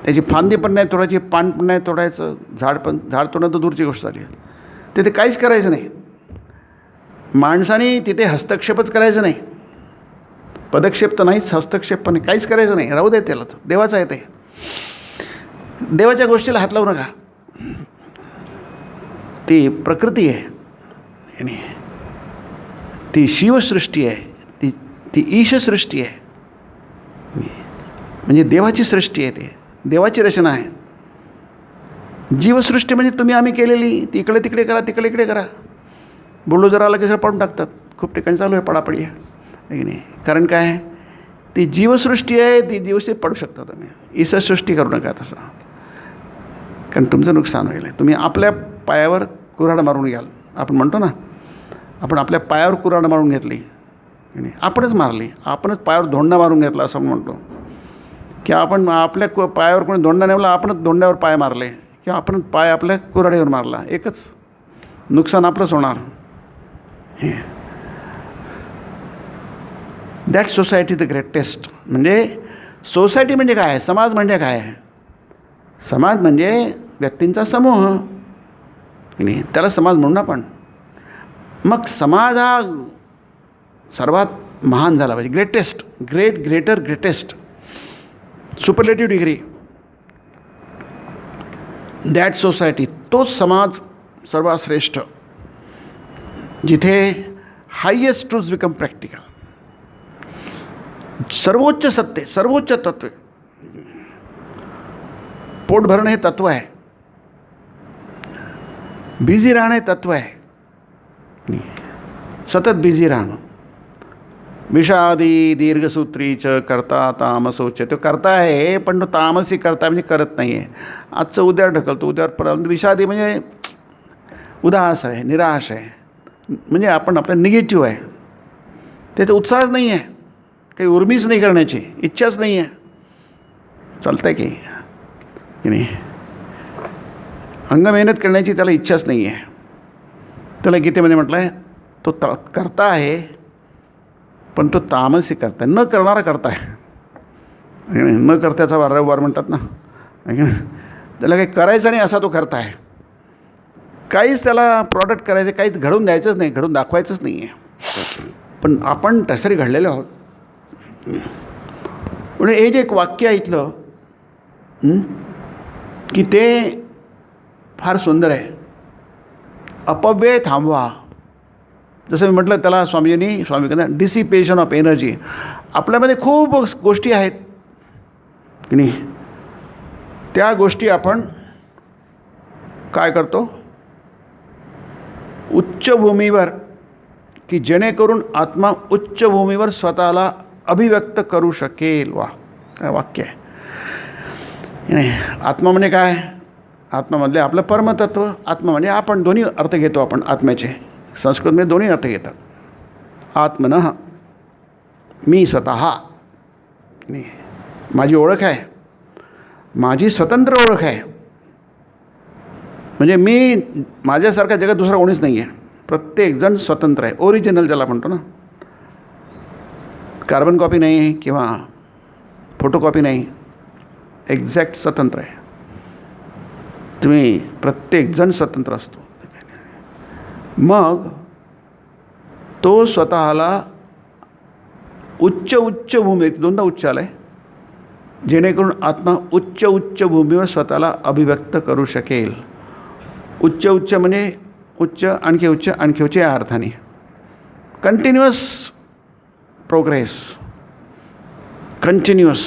त्याची फांदी पण नाही तोडायची, पान पण नाही तोडायचं, झाड तोडणं तर दूरची गोष्ट झाली. तिथे काहीच करायचं नाही. माणसाने तिथे हस्तक्षेपच करायचं नाही. पदक्षेप तर नाहीच, हस्तक्षेप पण काहीच करायचं नाही. राहू दे, त्याला देवाचं आहे ते. देवाच्या गोष्टीला हात लावू नका. ती प्रकृती आहे, ती शिवसृष्टी आहे, ती ईशसृष्टी आहे. म्हणजे देवाची सृष्टी आहे, ते देवाची रचना आहे. जीवसृष्टी म्हणजे तुम्ही आम्ही केलेली, ती इकडे तिकडे करा, तिकडे इकडे करा. बुलडोजर आला की सर पाडून टाकतात. खूप ठिकाणी चालू आहे पडापडी आहे की नाही. कारण काय, ती जीवसृष्टी आहे, ती जीवसृष्टी पडू शकता तुम्ही. ईश्वरसृष्टी करू नका तसं, कारण तुमचं नुकसान होईल. तुम्ही आपल्या पायावर कुऱ्हाड मारून घ्याल. आपण म्हणतो ना, आपण आपल्या पायावर कुऱ्हाड मारून घेतली की नाही, आपणच मारली, आपणच पायावर धोंडा मारून घेतला असं म्हणतो. की आपण आपल्या पायावर कोणी धोंडा नेमला, आपणच धोंड्यावर पाय मारले, किंवा आपण पाय आपल्या कुऱ्हाडीवर मारला, एकच नुकसान आपलंच होणार. That society the greatest. म्हणजे सोसायटी म्हणजे काय, समाज म्हणजे काय, समाज म्हणजे व्यक्तींचा समूह नाही, त्याला समाज म्हणून आपण. मग समाज हा सर्वात महान झाला पाहिजे, greatest, greater, greatest, superlative degree. That society, तोच समाज सर्वात श्रेष्ठ, जिथे हायेस्ट ट्रूथ्स बिकम प्रॅक्टिकल. सर्वोच्च सत्य, सर्वोच्च तत्व. पोट भरणं हे तत्व आहे, बिझी राहणं हे तत्व आहे, सतत बिझी राहणं. विषादी दीर्घसूत्रीच करता तामसोच्च. तो करता आहे, पण तो तामसी करता म्हणजे करत नाही आहे. आजचं उद्यावर ढकलतो, उद्यावर परत. विषादी म्हणजे उदास आहे, निराश आहे, म्हणजे आपण आपल्या निगेटिव्ह आहे. त्याचा उत्साहच नाही आहे, काही उर्मीच नाही करण्याची, इच्छाच नाही आहे. चालतं आहे की नाही. अंग मेहनत करण्याची त्याला इच्छाच नाही आहे. त्याला गीतेमध्ये म्हटलं आहे, तो करता आहे, पण तो तामसी करता, न करणारा करता आहे. न करत्याचा वारंवार म्हणतात ना, त्याला काही करायचं नाही असा तो करता आहे. काहीच त्याला प्रॉडक्ट करायचं, काहीच घडून द्यायचंच नाही, घडून दाखवायचंच नाही आहे. पण आपण तसरी घडलेले आहोत. म्हणजे हे जे एक वाक्य आहे इथलं, की ते फार सुंदर आहे. अपव्यय थांबवा. जसं मी म्हटलं, त्याला स्वामी कहतात डिसिपेशन ऑफ एनर्जी. आपल्यामध्ये खूप गोष्टी आहेत की नाही, त्या गोष्टी आपण काय करतो, उच्चभूमीवर, की जेणेकरून आत्मा उच्चभूमीवर स्वतःला अभिव्यक्त करू शकेल. वा, काय वाक्य आहे. नाही, आत्मा म्हणजे काय, आत्मामधले आपलं परमतत्व. आत्मा म्हणजे आपण, दोन्ही अर्थ घेतो आपण आत्म्याचे. संस्कृतमध्ये दोन्ही अर्थ घेतात. आत्मनः, मी स्वतः, नाही, माझी ओळख आहे, माझी स्वतंत्र ओळख आहे. म्हणजे मी माझ्यासारखा जगात दुसरा कोणीच नाही आहे. प्रत्येकजण स्वतंत्र आहे, ओरिजिनल ज्याला म्हणतो ना. कार्बन कॉपी नाही किंवा फोटोकॉपी नाही, एक्झॅक्ट स्वतंत्र आहे. तुम्ही प्रत्येकजण स्वतंत्र असतो. मग तो स्वतःला उच्च भूमी, दोनदा उच्च आला आहे, जेणेकरून आत्मा उच्च भूमीवर स्वतःला अभिव्यक्त करू शकेल. उच्च म्हणजे उच्च, आणखी उच्च या अर्थाने. कंटिन्युअस प्रोग्रेस, कंटिन्युअस,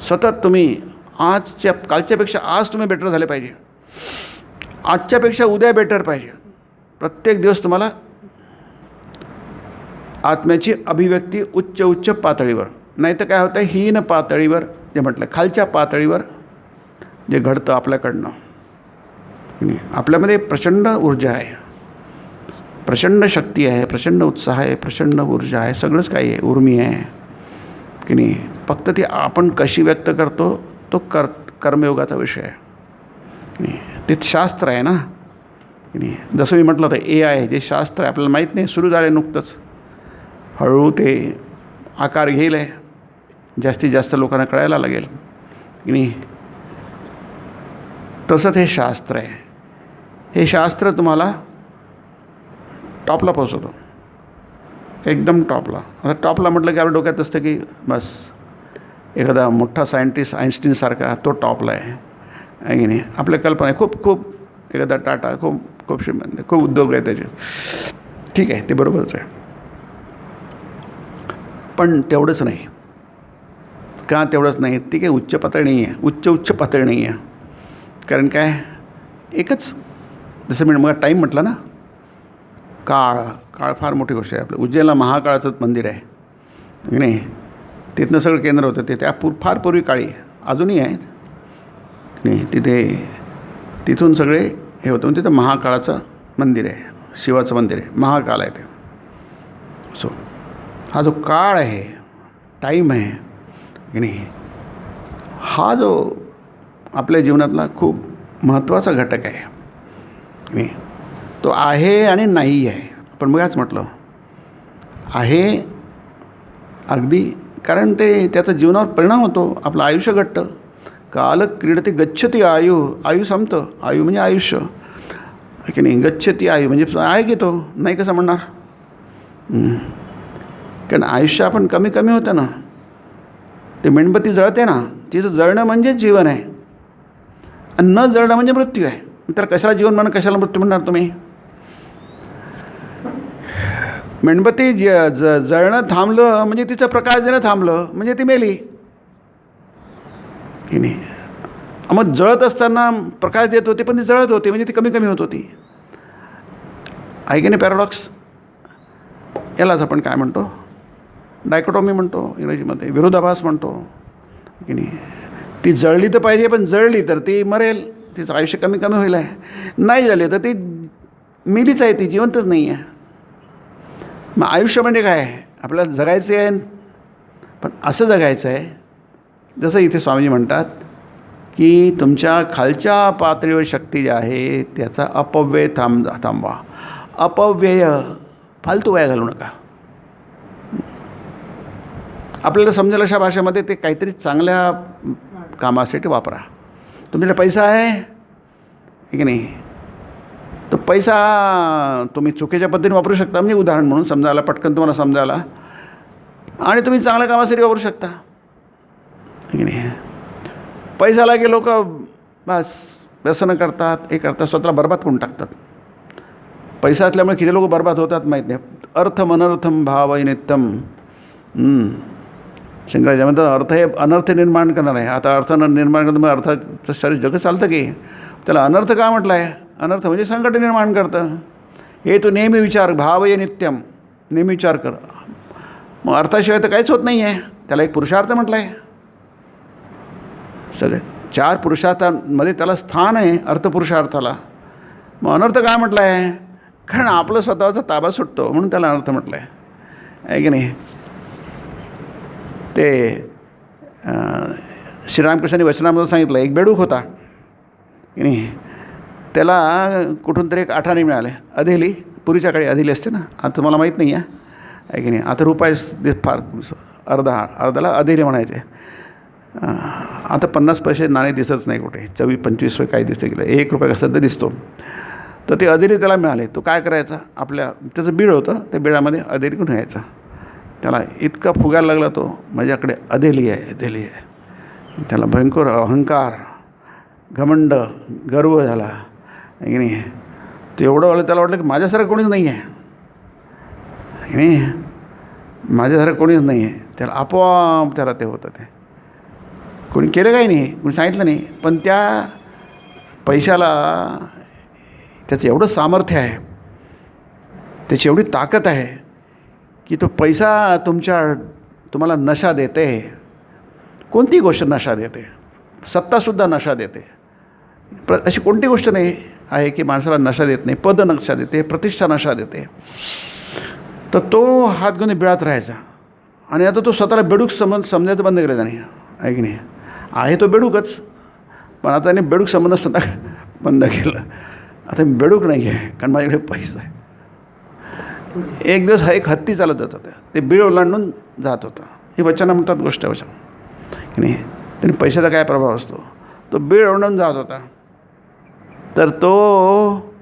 सतत तुम्ही कालच्यापेक्षा आज तुम्ही बेटर झाले पाहिजे, आजच्यापेक्षा उद्या बेटर पाहिजे. प्रत्येक दिवस तुम्हाला आत्म्याची अभिव्यक्ती उच्च पातळीवर. नाही तर काय होतं, हीन पातळीवर, जे म्हटलं खालच्या पातळीवर जे घडतं आपल्याकडनं. आपल्यामध्ये प्रचंड ऊर्जा आहे, प्रचंड शक्ती आहे, प्रचंड उत्साह आहे, प्रचंड ऊर्जा आहे, सगळंच काही आहे, उर्मी आहे की नाही. फक्त ती आपण कशी व्यक्त करतो तो कर्मयोगाचा विषय आहे. ते शास्त्र आहे ना की नाही. जसं मी म्हटलं होतं, AI जे शास्त्र आहे, आपल्याला माहीत नाही, सुरू झालं आहे नुकतंच. हळूहळू ते आकार घेईल आहे, जास्तीत जास्त लोकांना कळायला लागेल की नाही. तसंच हे शास्त्र आहे. हे शास्त्र तुम्हाला टॉपला पोचवतो, एकदम टॉपला. आता टॉपला म्हटलं की आपल्या डोक्यात असतं की बस एखादा मोठा सायंटिस्ट आईन्स्टीनसारखा तो टॉपला आहे की नाही. आपल्या कल्पना आहे खूप एखादा टाटा, खूप श्रीमंत, खूप उद्योग आहे त्याचे. ठीक आहे, ते बरोबरच आहे, पण तेवढंच नाही. का तेवढंच नाही, ती काही उच्च पातळी नाही आहे, उच्च पातळी नाही आहे. कारण काय, एकच, जसं मी मग टाईम म्हटलं ना, काळ फार मोठी गोष्ट आहे. आपलं उज्जैनला महाकाळाचं मंदिर आहे की नाही, तिथनं सगळं केंद्र होतं ते. त्या फार पूर्वी काळी, अजूनही आहे नाही तिथे. तिथून सगळे हे होतं. तिथं महाकाळाचं मंदिर आहे, शिवाचं मंदिर आहे, महाकाल आहे ते. सो हा जो काळ आहे, टाईम आहे की नाही, हा जो आपल्या जीवनातला खूप महत्त्वाचा घटक आहे की नाही, तो आहे आणि नाही आहे. आपण बघाच म्हटलं आहे अगदी, कारण ते त्याचा जीवनावर परिणाम होतो. आपलं आयुष्य घटतं. काल क्रीडते गच्छती आयु संपतं. आयु म्हणजे आयुष्य की नाही, गच्छती आयु म्हणजे आहे की तो नाही कसं म्हणणार. कारण आयुष्य आपण कमी कमी होतं ना. ते मेणबत्ती जळते ना, तिचं जळणं म्हणजेच जीवन आहे आणि न जळणं म्हणजे मृत्यू आहे. तर कशाला जीवन म्हणा, कशाला मृत्यू म्हणणार तुम्ही. मेणबत्ती जळणं थांबलं म्हणजे तिचं प्रकाश देणं थांबलं म्हणजे ती मेली की नाही. मग जळत असताना प्रकाश देत होती पण ती जळत होती म्हणजे ती कमी कमी होत होती. आहे की नाही पॅराडॉक्स. यालाच आपण काय म्हणतो, डायकोटॉमी म्हणतो इंग्रजीमध्ये, विरोधाभास म्हणतो की नाही. ती जळली तर पाहिजे, पण जळली तर ती मरेल, तिचं आयुष्य कमी कमी होईल आहे. नाही झाली तर ती मेलीच आहे, ती जिवंतच नाही आहे. मग आयुष्य म्हणजे काय, आपल्याला जगायचं आहे, पण असं जगायचं आहे जसं इथे स्वामीजी म्हणतात की तुमच्या खालच्या पातळीवर शक्ती जी आहे त्याचा अपव्यय थांबवा. अपव्यय, फालतू वाया घालू नका. आपल्याला समजेल अशा भाषेमध्ये ते काहीतरी चांगल्या कामासाठी वापरा. तुमच्याकडे पैसा आहे की नाही, तो पैसा तुम्ही चुकीच्या पद्धतीने वापरू शकता. म्हणजे उदाहरण म्हणून समजायला, पटकन तुम्हाला समजायला, आणि तुम्ही चांगल्या कामासाठी वापरू शकता की नाही. पैसाला की लोक बस व्यसनं करतात, हे करतात, स्वतःला बरबाद करून टाकतात. पैसा असल्यामुळे किती लोक बरबाद होतात माहीत नाही. अर्थम अनर्थम भाव नित्यम. शंकराचार्य म्हणतात अर्थ हे अनर्थ निर्माण करणार आहे. आता अर्थ निर्माण करतं, मग अर्थाचं शरीर जगं चालतं की. त्याला अनर्थ का म्हटलं आहे. अनर्थ म्हणजे संकट निर्माण करतं. हे तू नेहमी विचार, भाव ये नित्यम, नेहमी विचार कर. मग अर्थाशिवाय तर काहीच होत नाही आहे. त्याला एक पुरुषार्थ म्हटलं आहे. सगळे 4 पुरुषार्थांमध्ये त्याला स्थान आहे, अर्थपुरुषार्थाला. मग अनर्थ काय म्हटलं आहे, कारण आपलं स्वतःचा ताबा सुटतो म्हणून त्याला अनर्थ म्हटलं आहे की नाही. ते श्रीरामकृष्णांनी वचनामध्ये सांगितलं, एक बेडूक होता की नाही, त्याला कुठून तरी एक आठाणे मिळाले. अधेली, पूर्वीच्या काळी अधेली असते ना, आता तुम्हाला माहीत नाही आहे की नाही. आता रुपये फार अर्धाला अधेली म्हणायचे. आता 50 पैसे नाणे दिसतच नाही कुठे, 24-25 काही दिसते गेलं. 1 रुपया कसं तर दिसतो. तर ते अधेली त्याला मिळाले. तो काय करायचा, आपल्या त्याचं बीड होतं, त्या बिडामध्ये अधेली घेऊन यायचा. त्याला इतका फुगायला लागला तो, माझ्याकडे अधेली आहे. त्याला भयंकर अहंकार, घमंड, गर्व झाला की नाही. ते एवढं वाटलं, त्याला वाटलं की माझ्यासारखं कोणीच नाही आहे की नाही, माझ्यासारखं कोणीच नाही आहे. त्याला आपोआप त्याला ते होतं. ते कोणी केलं काही नाही, कोणी सांगितलं नाही, पण त्या पैशाला त्याचं एवढं सामर्थ्य आहे, त्याची एवढी ताकद आहे की तो पैसा तुम्हाला नशा देते. कोणती गोष्ट नशा देते, सत्तासुद्धा नशा देते. अशी कोणती गोष्ट नाही आहे की माणसाला नशा देत नाही. पद नशा देते, प्रतिष्ठा नशा देते. तर तो हात घेऊन बिळात राहायचा. आणि आता तो स्वतःला बेडूक समजायचं बंद केलं त्याने, आहे की नाही. आहे तो बेडूकच, पण आता त्याने बेडूक समजणं सुद्धा बंद केलं. आता मी बेडूक नाही आहे, कारण माझ्याकडे पैसा आहे. एक दिवस एक हत्ती चालत जात होता, ते बीळ ओलांडून जात होता. ही वचनं म्हणतात, गोष्ट वचन की नाही. त्याने पैशाचा काय प्रभाव असतो. तो बीळ ओलांडून जात होता. तर तो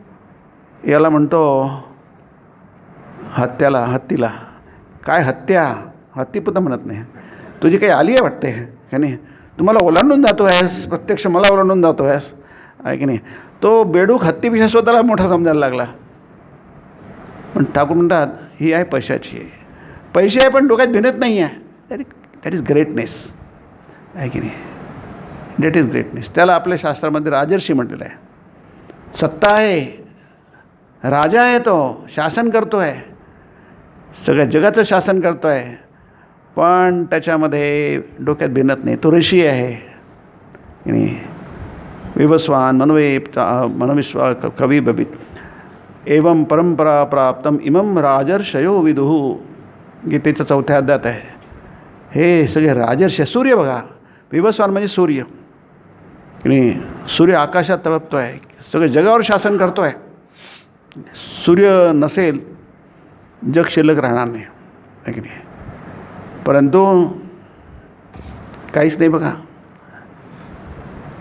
याला म्हणतो, हत्तीला, काय हत्या, हत्ती पण म्हणत नाही, तुझी काही आली आहे वाटते का नाही, तुम्हाला ओलांडून जातो आहेस, प्रत्यक्ष मला ओलांडून जातो आहेस, आहे की नाही. तो बेडूक हत्तीपेक्षा स्वतःला मोठा समजायला लागला. पण ठाकूर म्हणतात, ही आहे पैशाची आहे. पैसे आहे पण डोक्यात भिनत नाही आहे. That is greatness. आहे की नाही. That is greatness. त्याला आपल्या शास्त्रामध्ये राजर्षी म्हटलेलं आहे. सत्ता आहे, राजा आहे, तो शासन करतो आहे, सगळ्या जगाचं शासन करतो आहे, पण त्याच्यामध्ये डोक्यात भिनत नाही. तो ऋषी आहे की नाही. विवस्वान मनविश्वा कवी बबित एवं परंपरा प्राप्तम इमं राजर्षयो विदुः. गीतेचं 4थ्या अध्यायात आहे. हे सगळे राजर्षी. सूर्य बघा, विवस्वान म्हणजे सूर्य की नाही. सूर्य आकाशात तळपतो आहे, सगळे जगावर शासन करतो आहे. सूर्य नसेल जग शिल्लक राहणार नाही, आहे की नाही. परंतु काहीच नाही बघा,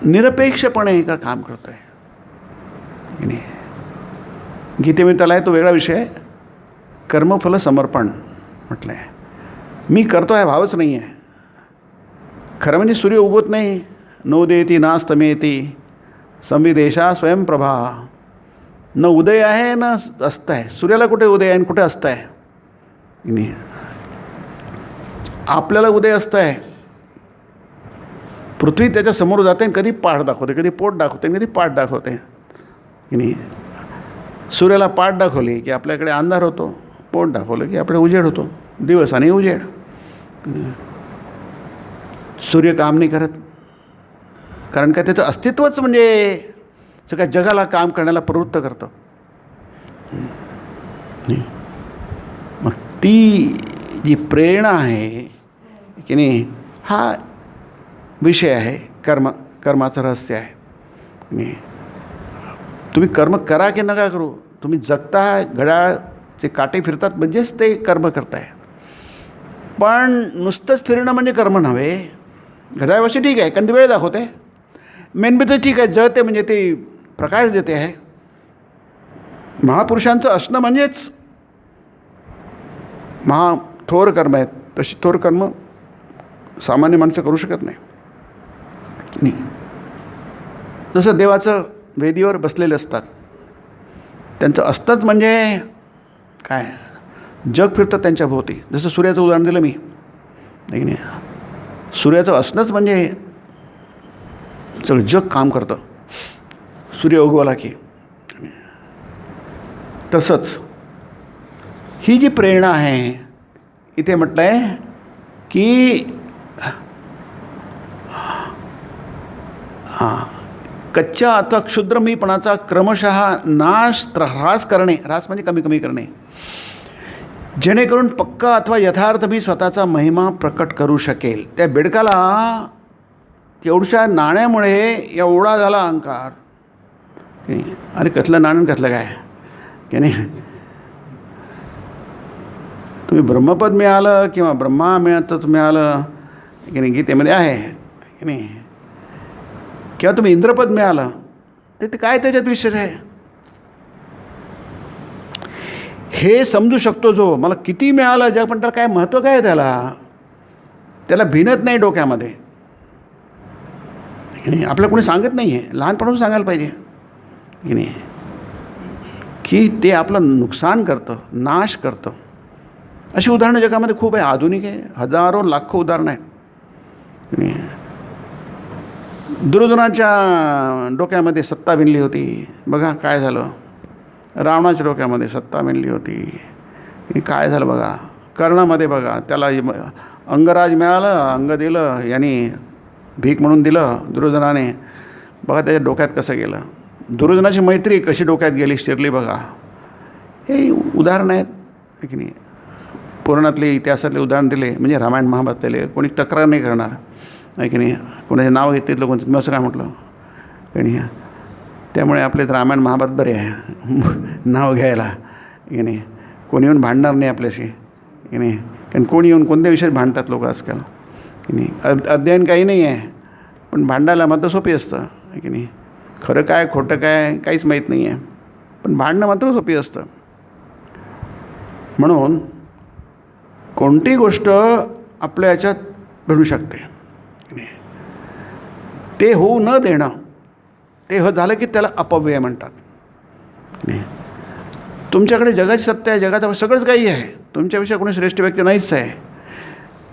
निरपेक्षपणे काम करतो आहे की नाही. गीतेमध्ये त्याला आहे तो वेगळा विषय आहे. कर्मफल समर्पण म्हटलं आहे. मी करतो आहे भावच नाही आहे. खरं म्हणजे सूर्य उगवत नाही. नोदेती नास्तमेती संविदेशा स्वयंप्रभा. न उदय आहे न अस्त आहे. सूर्याला कुठे उदय आहे आणि कुठे अस्त आहे की नाही. आपल्याला उदय असतं आहे. पृथ्वी त्याच्या समोर जाते आणि कधी पाठ दाखवते, कधी पोट दाखवते, कधी पाठ दाखवते की नाही. सूर्याला पाठ दाखवली की आपल्याकडे अंधार होतो, पोट दाखवलं की आपल्याकडे उजेड होतो. दिवस आणि उजेड. सूर्य काम नाही करत, कारण का त्याचं अस्तित्वच म्हणजे सगळ्या जगाला काम करण्याला प्रवृत्त करतं. मग ती जी प्रेरणा आहे की नाही, हा विषय आहे. कर्माचं रहस्य आहे की नाही. तुम्ही कर्म करा की नका करू, तुम्ही जगता, घड्याळचे काटे फिरतात म्हणजेच ते कर्म करताय. पण नुसतंच फिरणं म्हणजे कर्म नव्हे. घड्याळवाशी ठीक आहे, कारण ती वेळ दाखवते. मेणबत्ती ठीक आहे, जळते म्हणजे ते प्रकाश देते आहे. महापुरुषांचं असणं म्हणजेच थोर कर्म आहेत. तशी थोर कर्म सामान्य माणसं करू शकत नाही. जसं देवाचं वेदीवर बसलेले असतात, त्यांचं असतंच म्हणजे काय, जग फिरतं त्यांच्या भोवती. जसं सूर्याचं उदाहरण दिलं मी, नाही नाही. सूर्याचं असणंच म्हणजे सगळं जग काम करतं सूर्य उगवला की. तसंच ही जी प्रेरणा आहे, इथे म्हटलं आहे की कच्च्या अथवा क्षुद्र मीपणाचा क्रमशः ह्रास करणे. ह्रास म्हणजे कमी कमी करणे, जेणेकरून पक्का अथवा यथार्थ मी स्वतःचा महिमा प्रकट करू शकेल. त्या बेडकाला एवढ्या नाण्यामुळे एवढा झाला अहंकार की नाही. अरे कसलं नाणं कसलं काय की नाही. तुम्ही ब्रह्मपद मिळालं किंवा ब्रह्मा मिळतच मिळालं की नाही, गीतेमध्ये आहे की नाही. किंवा तुम्ही इंद्रपद मिळालं ते काय त्याच्यात विशेष आहे. हे समजू शकतो जो, मला किती मिळालं जग, पण त्याला काय महत्त्व काय आहे, त्याला भिनत नाही डोक्यामध्ये. आपल्याला कोणी सांगत नाही आहे, लहानपणापासून सांगायला पाहिजे की नाही, की ते आपलं नुकसान करतं, नाश करतं. अशी उदाहरणं जगामध्ये खूप आहे. आधुनिक आहे, हजारो लाखो उदाहरणं आहेत. दुर्योधनाच्या डोक्यामध्ये सत्ता विणली होती, बघा काय झालं. रावणाच्या डोक्यामध्ये सत्ता विणली होती, काय झालं बघा. कर्णामध्ये बघा, त्याला अंगराज मिळालं, अंग दिलं, यांनी भीक म्हणून दिलं दुर्योधनाने, बघा त्याच्या डोक्यात कसं गेलं. दुर्योधनाची मैत्री कशी डोक्यात गेली, शिरली बघा. हे उदाहरणं आहेत की नाही. पुराणातले इतिहासातले उदाहरण दिले म्हणजे रामायण महाभारतातले कोणी तक्रार नाही करणार, आहे की नाही. कोणाचे नाव घेतलं कोणतं, तुम्ही असं काय म्हटलं की नाही. त्यामुळे आपले रामायण महाभारत बरे आहे नाव घ्यायला की नाही. कोणी येऊन भांडणार नाही आपल्याशी की नाही. कारण कोणी येऊन कोणत्या विषयात भांडतात लोक आजकाल की नाही. अध्ययन काही नाही आहे, पण भांडायला मात्र सोपी असतं की नाही. खरं काय खोटं काय काहीच माहीत नाही आहे, पण भांडणं मात्र सोपी असतं. म्हणून कोणती गोष्ट आपल्या याच्यात घडू शकते, ते होऊ न देणं, ते झालं की त्याला अपव्यय म्हणतात. तुमच्याकडे जगाची सत्ता आहे, जगाचं सगळंच काही आहे, तुमच्यापेक्षा कोणी श्रेष्ठ व्यक्ती नाहीच आहे.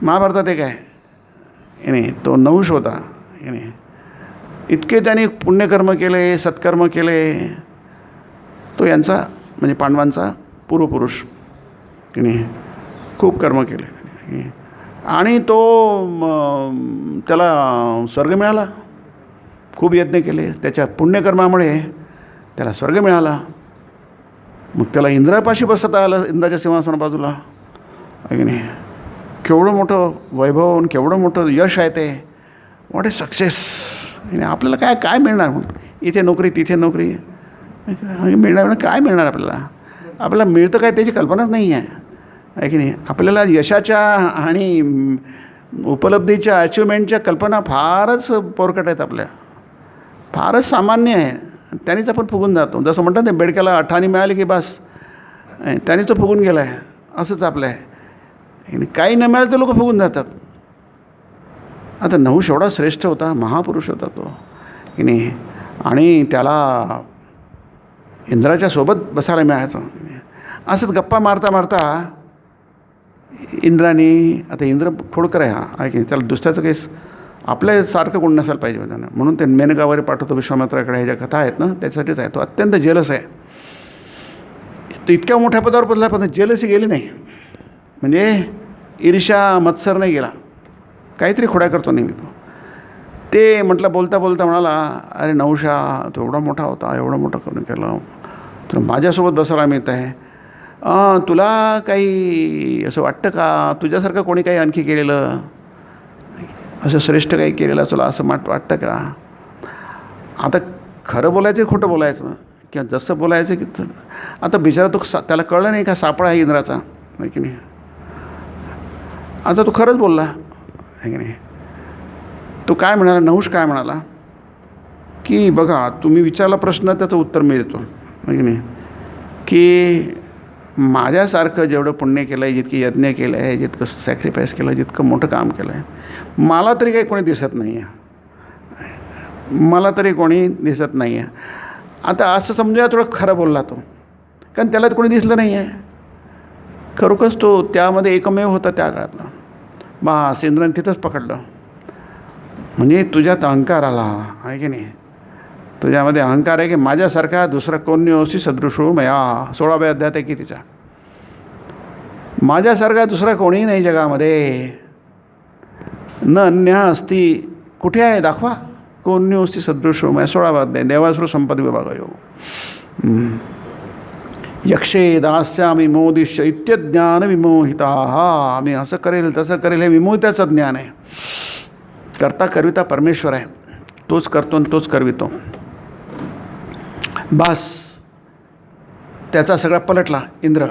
महाभारतात एक आहे की नाही, तो नहुष होता की नाही. इतके त्यांनी पुण्यकर्म केले, सत्कर्म केले. तो यांचा म्हणजे पांडवांचा पूर्वपुरुष की नाही, खूप कर्म केले आणि तो त्याला स्वर्ग मिळाला. खूप यज्ञ केले, त्याच्या पुण्यकर्मामुळे त्याला स्वर्ग मिळाला. मग त्याला इंद्रापाशी बसता आलं, इंद्राच्या सिंहासना बाजूला की नाही. केवढं मोठं वैभव आणि केवढं मोठं यश आहे ते. What a success. आपल्याला काय काय मिळणार म्हणून, इथे नोकरी तिथे नोकरी मिळणार, काय मिळणार आपल्याला. आपल्याला मिळतं काय त्याची कल्पनाच नाही आहे की नाही. आपल्याला यशाच्या आणि उपलब्धीच्या अचिव्हमेंटच्या कल्पना फारच पोरकट आहेत आपल्या, फारच सामान्य आहे. त्यानेच आपण फुगून जातो. जसं म्हणतात ना, बेडक्याला अठाणी मिळाली की बस त्याने तो फुगून गेला आहे, असंच आपलं आहे. काही न मिळालं तर लोक फुगून जातात. आता नहुष एवढा श्रेष्ठ होता, महापुरुष होता तो की नाही. आणि त्याला इंद्राच्या सोबत बसायला मिळायचं. असंच गप्पा मारता मारता इंद्राने, आता इंद्र खोडकर आहे हा की, त्याला दुसऱ्याचं काही आपल्यासारखं कोण नसायला पाहिजे त्यांना, म्हणून ते मेनका वगैरे पाठवतो विश्वामित्राकडे. ह्या ज्या कथा आहेत ना त्याच्यासाठीच आहे. तो अत्यंत जेलस आहे. तो इतक्या मोठ्या पदावर पोचला पण जेलसी गेली नाही, म्हणजे ईर्ष्या मत्सर नाही गेला. काहीतरी खोड्या करतो नेहमी तो. ते म्हटलं बोलता बोलता म्हणाला, अरे नहुषा, तो एवढा मोठा होता, एवढं मोठं करून केलं, तर माझ्यासोबत बसायला मिळत आहे. तुला काही असं वाटतं का, तुझ्यासारखं कोणी काही आणखी केलेलं, असं श्रेष्ठ काही केलेलं तुला असं वाटतं का. आता खरं बोलायचं खोटं बोलायचं किंवा जसं बोलायचं की, आता बिचारा तो त्याला कळलं नाही का सापळा आहे इंद्राचा आहे की नाही. आता तो खरंच बोलला आहे की नाही. तो काय म्हणाला, नहुष काय म्हणाला की, बघा तुम्ही विचारला प्रश्न त्याचं उत्तर मी देतो आहे की नाही. की माझ्यासारखं जेवढं पुण्य केलं आहे, जितकी यज्ञ केलं आहे, जितकं सॅक्रिफाईस केलं, जितकं मोठं काम केलं आहे, मला तरी काही कोणी दिसत नाही आहे. मला तरी कोणी दिसत नाही आहे. आता असं समजूया थोडं खरं बोलला तो, कारण त्याला कोणी दिसलं नाही आहे. खरोखरच तो त्यामध्ये एकमेव होता त्या काळातला. बस इंद्राने तिथंच पकडलं. म्हणजे तुझ्यात अहंकार आला आहे की नाही. तुझ्यामध्ये अहंकार आहे की माझ्यासारखा दुसरा कोण्योसी सदृशो मया. 16व्या अध्यायात आहे की तिच्या, माझ्यासारखा दुसरा कोणीही नाही जगामध्ये. न अन्य अस्ति. कुठे आहे दाखवा. कोण्योसी सदृशो मया. 16वा अध्याय, देवासुर संपद विभाग योग. यक्षे दास्यामि मोदिष्य इत्यज्ञान विमोहिता. आम्ही असं करेल तसं करेल हे विमोहिताचं ज्ञान आहे. करता करविता परमेश्वर आहे, तोच करतो आणि तोच करवितो. बस त्याचा सगळा पलटला. इंद्र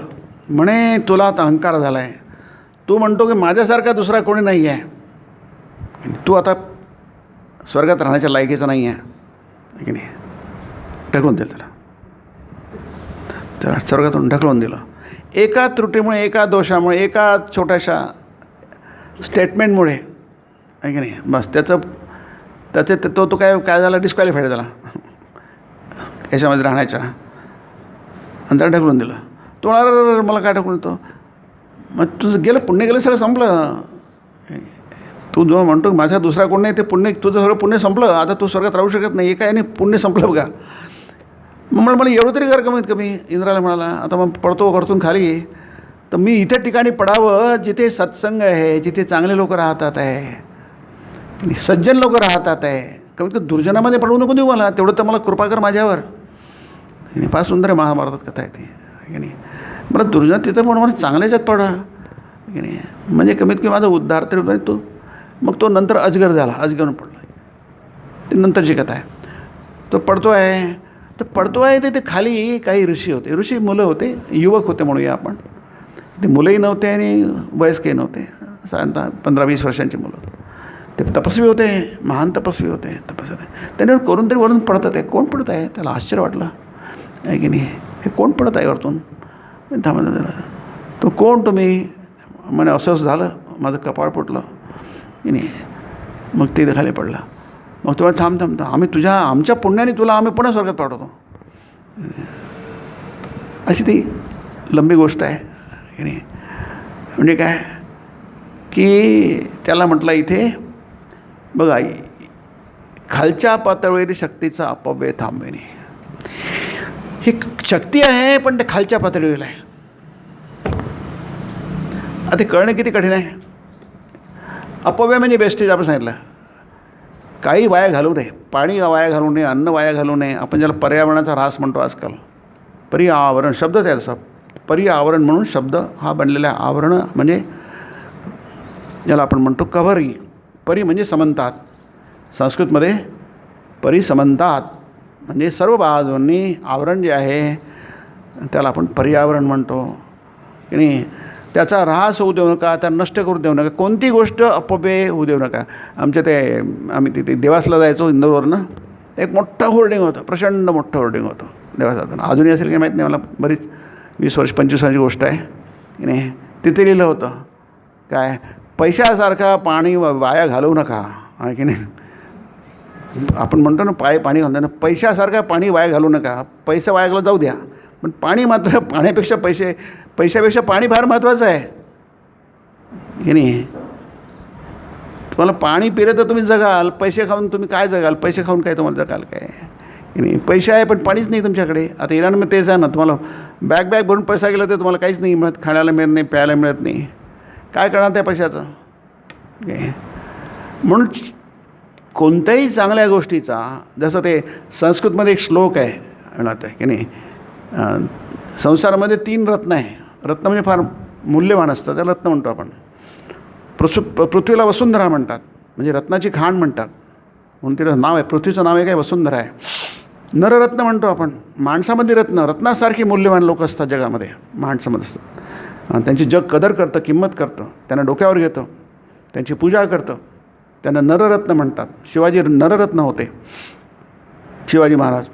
म्हणे तुला आता अहंकार झाला आहे. तू म्हणतो की माझ्यासारखा दुसरा कोणी नाही आहे, तू आता स्वर्गात राहण्याच्या लायकीचा नाही आहे की नाही. ढकलून दिलं त्याला स्वर्गातून ढकलून दिलं. एका त्रुटीमुळे, एका दोषामुळे, एका छोट्याशा स्टेटमेंटमुळे आहे की नाही. बस त्याचे तो काय झाला, डिस्क्वालिफाईड झाला याच्यामध्ये राहण्याच्या, आणि त्याला ढकलून दिलं. तो म्हणाला मला काय ढकलून येतो. मग तुझं गेलं पुण्य गेलं, सगळं संपलं. तू जो म्हणतो माझा दुसरा कोण नाही, ते पुण्य तुझं सगळं पुण्य संपलं. आता तू स्वर्गात राहू शकत नाही. एका याने पुण्य संपलं बघा. मग मला एवढं तरी कर कमीत कमी. इंद्राला म्हणाला, आता मग पडतो वरतून खाली, तर मी इथे ठिकाणी पडावं जिथे सत्संग आहे, जिथे चांगले लोक राहतात आहे, सज्जन लोक राहतात आहे. कमीत कमी दुर्जनामध्ये पडवू नको देऊ मला, तेवढं तर मला कृपा कर माझ्यावर. फार सुंदर आहे महाभारतात कथा आहे ती की नाही. मला दुर्जन तिथं पण मला चांगल्याच्यात पडा की नाही. म्हणजे कमीत कमी माझा उद्धार तरी होता तो. मग तो नंतर अजगर झाला, अजगरून पडला. ते नंतरची कथा आहे. तो पडतो आहे, तर पडतो आहे ते खाली काही ऋषी होते. ऋषी मुलं होते, युवक होते म्हणूया आपण. ते मुलंही नव्हते आणि वयस्कही नव्हते, साधारणतः 15-20 वर्षांची मुलं. ते तपस्वी होते, महान तपस्वी होते, तपस्वी होते. त्याने करून तरी वरून पडतात आहे. कोण पडत आहे, त्याला आश्चर्य वाटलं आहे की नाही. हे कोण पडत आहे वरतून. थांबा, तो कोण तुम्ही. म्हणे असं झालं, माझं कपाळ फुटलं की नाही. मग ते खाली पडला. मग तुम्हाला थांब आम्ही आमच्या पुण्याने तुला आम्ही पुन्हा स्वर्गात पाठवतो. अशी ती लंबी गोष्ट आहे की नाही. म्हणजे काय की त्याला म्हटलं इथे बघा, खालच्या पातळीवरील शक्तीचा अपव्यय थांबविणे ही शक्ती आहे, पण ते खालच्या पातळीवर आहे. आता कळणं किती कठीण आहे. अपव्यय म्हणजे बेस्टेज आपण सांगितलं. काही वाया घालू नये, पाणी वाया घालू नये, अन्न वाया घालू नये. आपण ज्याला पर्यावरणाचा ऱ्हास म्हणतो आजकाल, पर्यावरण शब्दच आहे तसा. पर्यावरण म्हणून शब्द हा बनलेला आहे. आवरण म्हणजे ज्याला आपण म्हणतो कव्हरी. परी म्हणजे समंतात. संस्कृतमध्ये परिसमंतात म्हणजे सर्व बाजूंनी आवरण जे आहे त्याला आपण पर्यावरण म्हणतो. की त्याचा ऱ्हास होऊ देऊ नका, त्या नष्ट करू देऊ नका. कोणती गोष्ट अपव्यय होऊ देऊ नका. आमच्या ते आम्ही तिथे देवासला जायचो इंदोरवरनं. एक मोठं होर्डिंग होतं, प्रचंड मोठं होर्डिंग होतं देवास जाताना. अजूनही असेल की माहीत नाही मला, बरीच 20 वर्ष 25 वर्षाची गोष्ट आहे की नाही. तिथे लिहिलं होतं काय, पैशासारखा पाणी वाया घालवू नका, आहे की नाही. आपण म्हणतो ना पाणी घालताना, पैशासारखा पाणी वाया घालू नका. पैसा वाया घालून जाऊ द्या, पण पाणी मात्र पाण्यापेक्षा पैशापेक्षा पाणी फार महत्त्वाचं आहे की नाही. तुम्हाला पाणी पिलं तर तुम्ही जगाल, पैसे खाऊन तुम्ही काय जगाल. पैसे खाऊन काय तुम्हाला जगाल काय की नाही. पैसे आहे पण पाणीच नाही तुमच्याकडे. आता इराणमध्ये तेच आहे ना, तुम्हाला बॅग भरून पैसा गेला तर तुम्हाला काहीच नाही मिळत. खाण्याला मिळत नाही, प्यायला मिळत नाही. काय करणार त्या पैशाचं. म्हणून कोणत्याही चांगल्या गोष्टीचा, जसं ते संस्कृतमध्ये एक श्लोक आहे म्हणत आहे की नाही, संसारामध्ये 3 रत्न आहे. रत्न म्हणजे फार मूल्यवान असतं, त्याला रत्न म्हणतो आपण. पृथ्वीला वसुंधरा म्हणतात, म्हणजे रत्नाची खाण म्हणतात. म्हणून तिला नाव आहे, पृथ्वीचं नाव आहे काय, वसुंधरा आहे. नररत्न म्हणतो आपण. माणसामध्ये रत्नासारखी मूल्यवान लोक असतात जगामध्ये, माणसामध्ये असतात. त्यांची जग कदर करतं, किंमत करतं, त्यांना डोक्यावर घेतं, त्यांची पूजा करतं. त्यांना नररत्न म्हणतात. शिवाजी नररत्न होते, शिवाजी महाराज.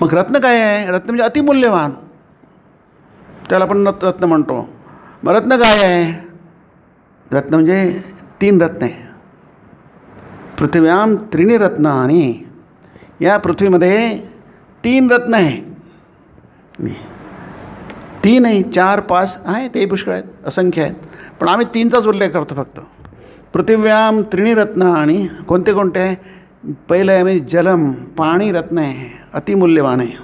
मग रत्न काय आहे. रत्न म्हणजे अतिमूल्यवान, त्याला आपण रत्न म्हणतो. मग रत्न काय आहे. रत्न म्हणजे 3 रत्न आहे. पृथिव्याम त्रीणी रत्नानी. या पृथ्वीमध्ये 3 रत्न आहे. 3 नाही, 4 5 आहे, ते पुष्कळ आहेत, असंख्य आहेत, पण आम्ही 3चाच उल्लेख करतो फक्त. पृथिव्याम त्रीणी रत्नानी. कोणते कोणते आहे. पहिलं आहे म्हणजे जलम, पाणी रत्न आहे, अतिमूल्यवान आहे.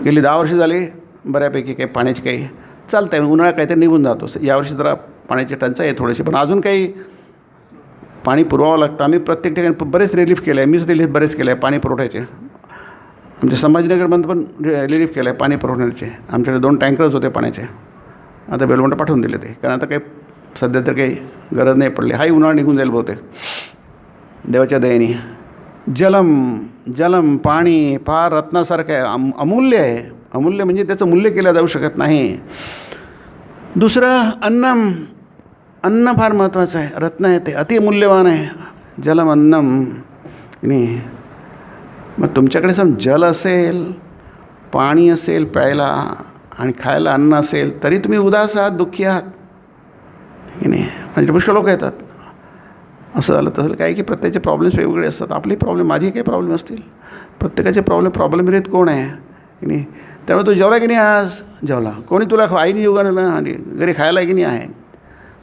गेली 10 वर्ष झाली बऱ्यापैकी काही पाण्याची काही चालतं आहे. उन्हाळा काहीतरी निघून जातो. यावर्षी जरा पाण्याची टंचाई आहे थोडीशी, पण अजून काही पाणी पुरवावं लागतं. आम्ही प्रत्येक ठिकाणी बरेच रिलीफ केलं आहे. मीच रिलीफ बरेच केलं आहे पाणी पुरवठ्याचे. आमच्या संभाजीनगरमध्ये पण रिलीफ केलं आहे पाणी पुरवण्याचे. आमच्याकडे 2 टँकरच होते पाण्याचे, आता बेलवंट पाठवून दिले ते, कारण आता काही सध्या तर काही गरज नाही पडली. हाही उन्हाळा निघून जाईल बहुतेक देवाच्या दयेने. जलम पाणी फार रत्नासारखं आहे, अमूल्य आहे. अमूल्य म्हणजे त्याचं मूल्य केलं जाऊ शकत नाही. दुसरं अन्न फार महत्त्वाचं आहे. रत्न आहे ते, अतिमूल्यवान आहे. जलम अन्नम नाही. मग तुमच्याकडे जल असेल, पाणी असेल प्यायला आणि खायला अन्न असेल, तरी तुम्ही उदास आहात, दुःखी आहात की नाही. म्हणजे पुष्कळ लोक येतात, असं झालं तसं काय की प्रत्येकाचे प्रॉब्लेम्स वेगवेगळे असतात. आपली प्रॉब्लेम, माझी काही प्रॉब्लेम असतील, प्रत्येकाचे प्रॉब्लेम रहित कोण आहे की नाही. त्यामुळे तू जेवला की नाही. आज जेवला कोणी तुला आईने जेवण ना, आणि घरी खायला की नाही आहे.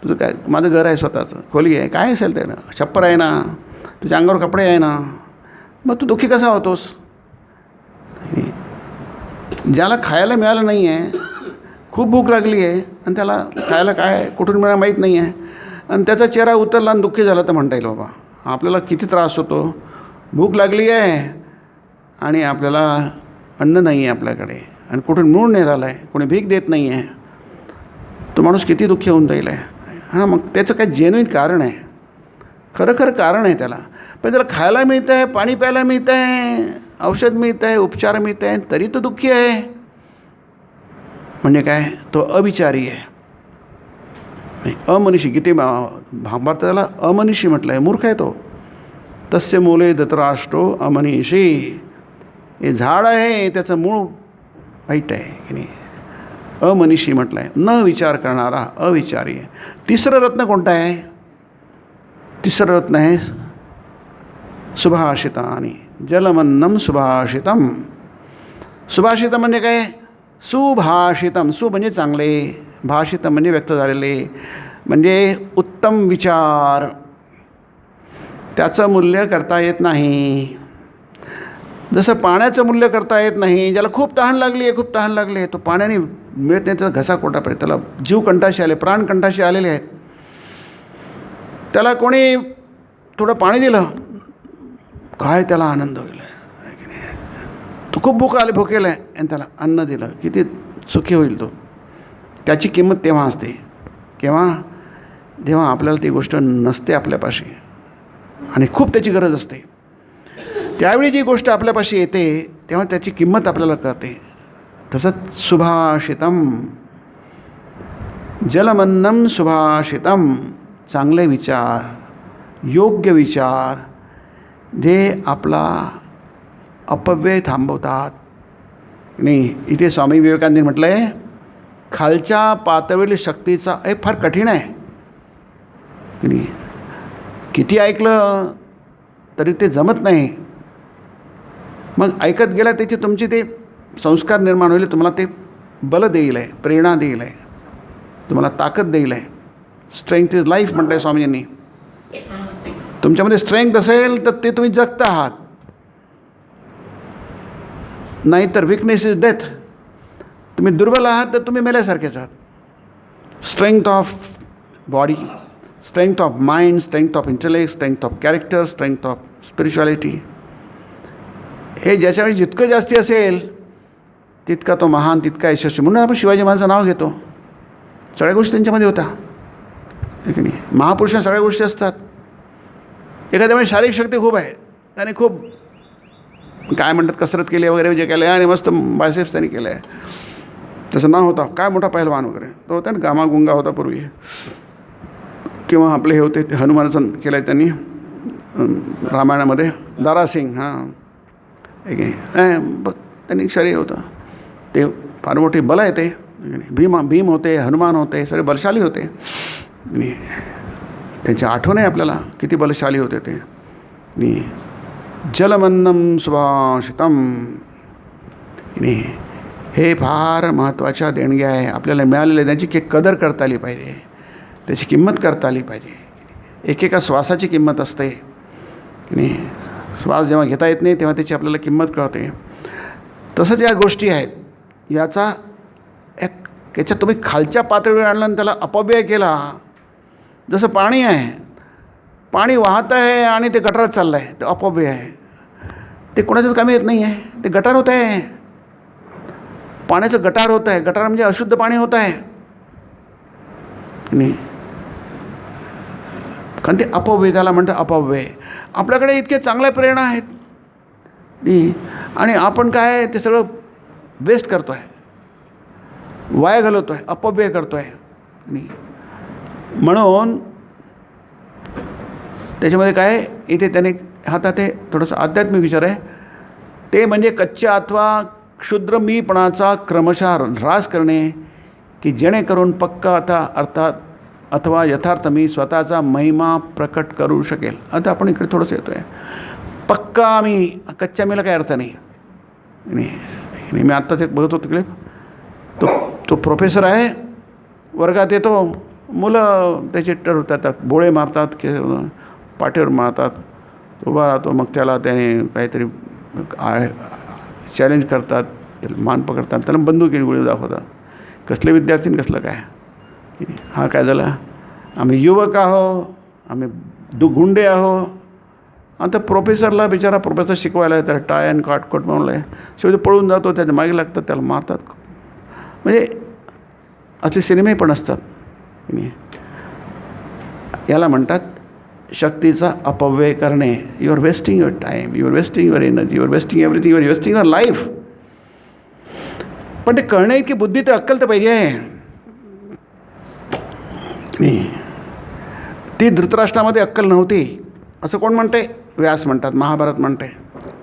तुझं काय, माझं घर आहे, स्वतःचं खोली आहे, काय असेल ते ना, छप्पर आहे ना, तुझ्या अंगावर कपडे आहे ना, मग तू दुःखी कसा होतोस. ज्याला खायला मिळालं नाही आहे, खूप भूक लागली आहे आणि त्याला खायला काय कुठून मिळालं माहीत नाही आहे, आणि त्याचा चेहरा उतरला आणि दुःखी झाला, तर म्हणता येईल बाबा आपल्याला किती त्रास होतो. भूक लागली आहे आणि आपल्याला अन्न नाही आहे आपल्याकडे, आणि कुठून मिळून नाही राहिलं आहे, कोणी भीक देत नाही आहे, तो माणूस किती दुःखी होऊन जाईल आहे. हां, मग त्याचं काय जेन्युइन कारण आहे, खरं कारण आहे त्याला. पण त्याला खायला मिळतं आहे, पाणी प्यायला मिळतं आहे, औषध मिळतं आहे, उपचार मिळत आहे, तरी तो दुःखी आहे. म्हणजे काय, तो अविचारी आहे, अमनीषी. गीते भागवतात त्याला अमनीषी म्हटलं आहे, मूर्ख आहे तो. तस्य मूले धृतराष्ट्रो अमनीषी. हे झाड आहे, त्याचं मूळ वाईट आहे की नाही. अमनीषी म्हटलं आहे, न विचार करणारा, अविचारी आहे. तिसरं रत्न कोणतं आहे. तिसरं रत्न आहे सुभाषितानी. जलमन्नम सुभाषितम. सुभाषितम म्हणजे काय, सुभाषितम. सु म्हणजे चांगले, भाषितम म्हणजे व्यक्त झालेले. म्हणजे उत्तम विचार, त्याचं मूल्य करता येत नाही. जसं पाण्याचं मूल्य करता येत नाही. ज्याला खूप तहान लागली आहे, खूप तहान लागली आहे, तो पाण्याने मिळत नाही, त्याचा घसा कोरडा पडे, त्याला जीव कंठाशी आले, प्राण कंठाशी आलेले आहेत. त्याला कोणी थोडं पाणी दिलं, काय त्याला आनंद होईल. तो खूप भुकेला आहे आणि त्याला अन्न दिलं, किती सुखी होईल तो. त्याची किंमत तेव्हा असते जेव्हा आपल्याला ती गोष्ट नसते आपल्यापाशी आणि खूप त्याची गरज असते. त्यावेळी जी गोष्ट आपल्यापाशी येते तेव्हा त्याची किंमत आपल्याला कळते. तसंच सुभाषितम जलमन्नम सुभाषितम, चांगले विचार, योग्य विचार जे आपला अपव्यय थांबवतात. नाही, इथे स्वामी विवेकानंदांनी म्हटलं आहे, खालच्या पातळीवरील शक्तीचा फार कठीण आहे की नाही. किती ऐकलं तरी ते जमत नाही. मग ऐकत गेला त्याची तुमची ते संस्कार निर्माण होईल, तुम्हाला ते बल देईल आहे, प्रेरणा देईल आहे, तुम्हाला ताकद देईल आहे. स्ट्रेंथ इज लाईफ म्हणत आहे स्वामीजींनी. तुमच्यामध्ये स्ट्रेंथ असेल तर ते तुम्ही जगता आहात, नाहीतर विकनेस इज डेथ. तुम्ही दुर्बल आहात तर तुम्ही मेल्यासारखेच आहात. Strength of body, strength of mind, strength of intellect, strength of character, strength of spirituality, हे ज्याच्याकडे जितकं जास्ती असेल तितका तो महान, तितका यशस्वी. म्हणून आपण शिवाजी महाराजांचं नाव घेतो. सगळ्या गोष्टी त्यांच्यामध्ये होता की नाही. महापुरुषांना सगळ्या गोष्टी असतात. एखाद्यामुळे शारीरिक शक्ती खूप आहे, त्याने खूप काय म्हणतात कसरत केली वगैरे जे केलं आहे आणि मस्त बायसेप्स त्यांनी केलं आहे. तसं नाव होता, काय मोठा पहिलवान वगैरे तो होता ना. गामागुंगा होता पूर्वी, किंवा आपले हे होते ते हनुमानाचं केलं आहे त्यांनी रामायणामध्ये, दारासिंग. हां, बघ त्यांनी शरीर होतं ते, फार मोठी बल आहे ते. भीम होते, हनुमान होते, सगळे बलशाली होते. आणि त्यांची आठवण आहे आपल्याला किती बलशाली होते ते. आणि जलमन्नम सुभाषितम, हे फार महत्त्वाच्या देणग्या आहे आपल्याला मिळालेल्या. त्यांची कदर करता आली पाहिजे, त्याची किंमत करता आली पाहिजे. एकेका श्वासाची किंमत असते आणि श्वास जेव्हा घेता येत नाही तेव्हा त्याची आपल्याला किंमत कळते. तसंच या गोष्टी आहेत. याच्यात तुम्ही खालच्या पातळीवर आणलं आणि त्याला अपव्यय केला. जसं पाणी आहे, पाणी वाहत आहे आणि ते गटारात चाललं आहे, ते अपव्यय आहे. ते कोणाच्याच कामी येत नाही आहे, ते गटार होत आहे. पाण्याचं गटार होत आहे. गटार म्हणजे अशुद्ध पाणी होत आहे नाही, कारण ते अपव्यय, त्याला म्हणतं अपव्यय. आपल्याकडे इतके चांगल्या प्रेरणा आहेत आणि आपण काय ते सगळं वेस्ट करतो आहे, वाया घालवतो आहे, अपव्यय करतो आहे. म्हणून त्याच्यामध्ये काय इथे त्याने हातात ते थोडंसं आध्यात्मिक विचार आहे. ते म्हणजे कच्च्या अथवा क्षुद्र मीपणाचा क्रमशः ऱ्हास करणे, की जेणेकरून पक्का अर्थात अथवा यथार्थ मी स्वतःचा महिमा प्रकट करू शकेल. आता आपण इकडे थोडंसं येतो आहे. पक्का मी, कच्च्या मीला काही अर्थ नाही. मी आत्ताच एक बघत होतो क्लिप. तो प्रोफेसर आहे, वर्गात येतो, मुलं त्याचे ठरवतात, बोळे मारतात की पाठीवर मारतात, उभा राहतो. मग त्याने काहीतरी चॅलेंज करतात, त्याला मान पकडतात, त्याला बंदुकीने गोळी दाखवतात. कसले विद्यार्थी कसलं काय. हा काय झाला, आम्ही युवक आहो, आम्ही गुंडे आहो. आता प्रोफेसरला बिचारा प्रोफेसर शिकवायला आहे, त्याला टाय अँड काटकोट म्हणलं आहे, शेवटी पळून जातो, त्याच्या मागे लागतात, त्याला मारतात. म्हणजे असले सिनेमे पण असतात. याला म्हणतात शक्तीचा अपव्यय करणे. You are wasting your time, you are wasting your energy, you are wasting everything, you are wasting your life. पण ते कळणे इतकी बुद्धी तर अक्कल तर पाहिजे. ती धृतराष्ट्रामध्ये अक्कल नव्हती असं कोण म्हणते? व्यास म्हणतात, महाभारत म्हणते.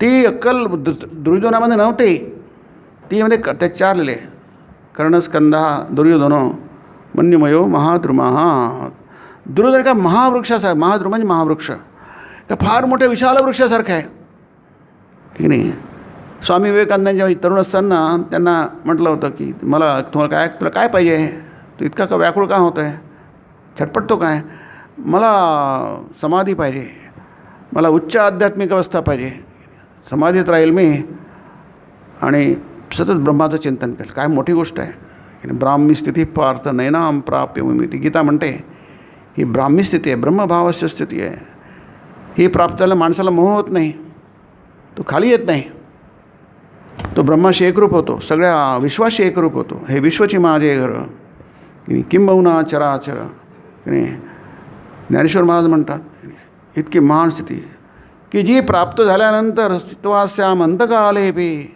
ती अक्कल दुर्योधनामध्ये नव्हती. ती म्हणजे त्यात लिहिले, कर्णस्कंदा दुर्योधनो मन्युमयो महाद्रुमः. दुर्योधन का महावृक्षासारखा, महाद्रुम म्हणजे महावृक्ष, का फार मोठ्या विशाल वृक्षासारखं आहे की नाही. स्वामी विवेकानंद जेव्हा तरुण असताना त्यांना म्हटलं होतं की तुला काय पाहिजे, तू इतका का व्याकुळ का होत आहे, छटपटतो काय, मला समाधी पाहिजे, मला उच्च आध्यात्मिक अवस्था पाहिजे, समाधीत राहील मी आणि सतत ब्रह्माचं चिंतन करेल. काय मोठी गोष्ट आहे की ब्राह्मी स्थिती पार्थ नैनाम प्राप्य ती गीता म्हणते. ही ब्राह्मी स्थिती आहे, ब्रह्मभावाची स्थिती आहे. ही प्राप्त झाल्याला माणसाला मोह होत नाही, तो खाली येत नाही, तो ब्रह्माशी एकरूप होतो, सगळ्या विश्वाशी एकरूप होतो. हे विश्वची माझे घर की किंबहुना चराचर की ज्ञानेश्वर महाराज म्हणतात इतकी महान स्थिती की जी प्राप्त झाल्यानंतर स्थित्वास्याम अंतकालेपी,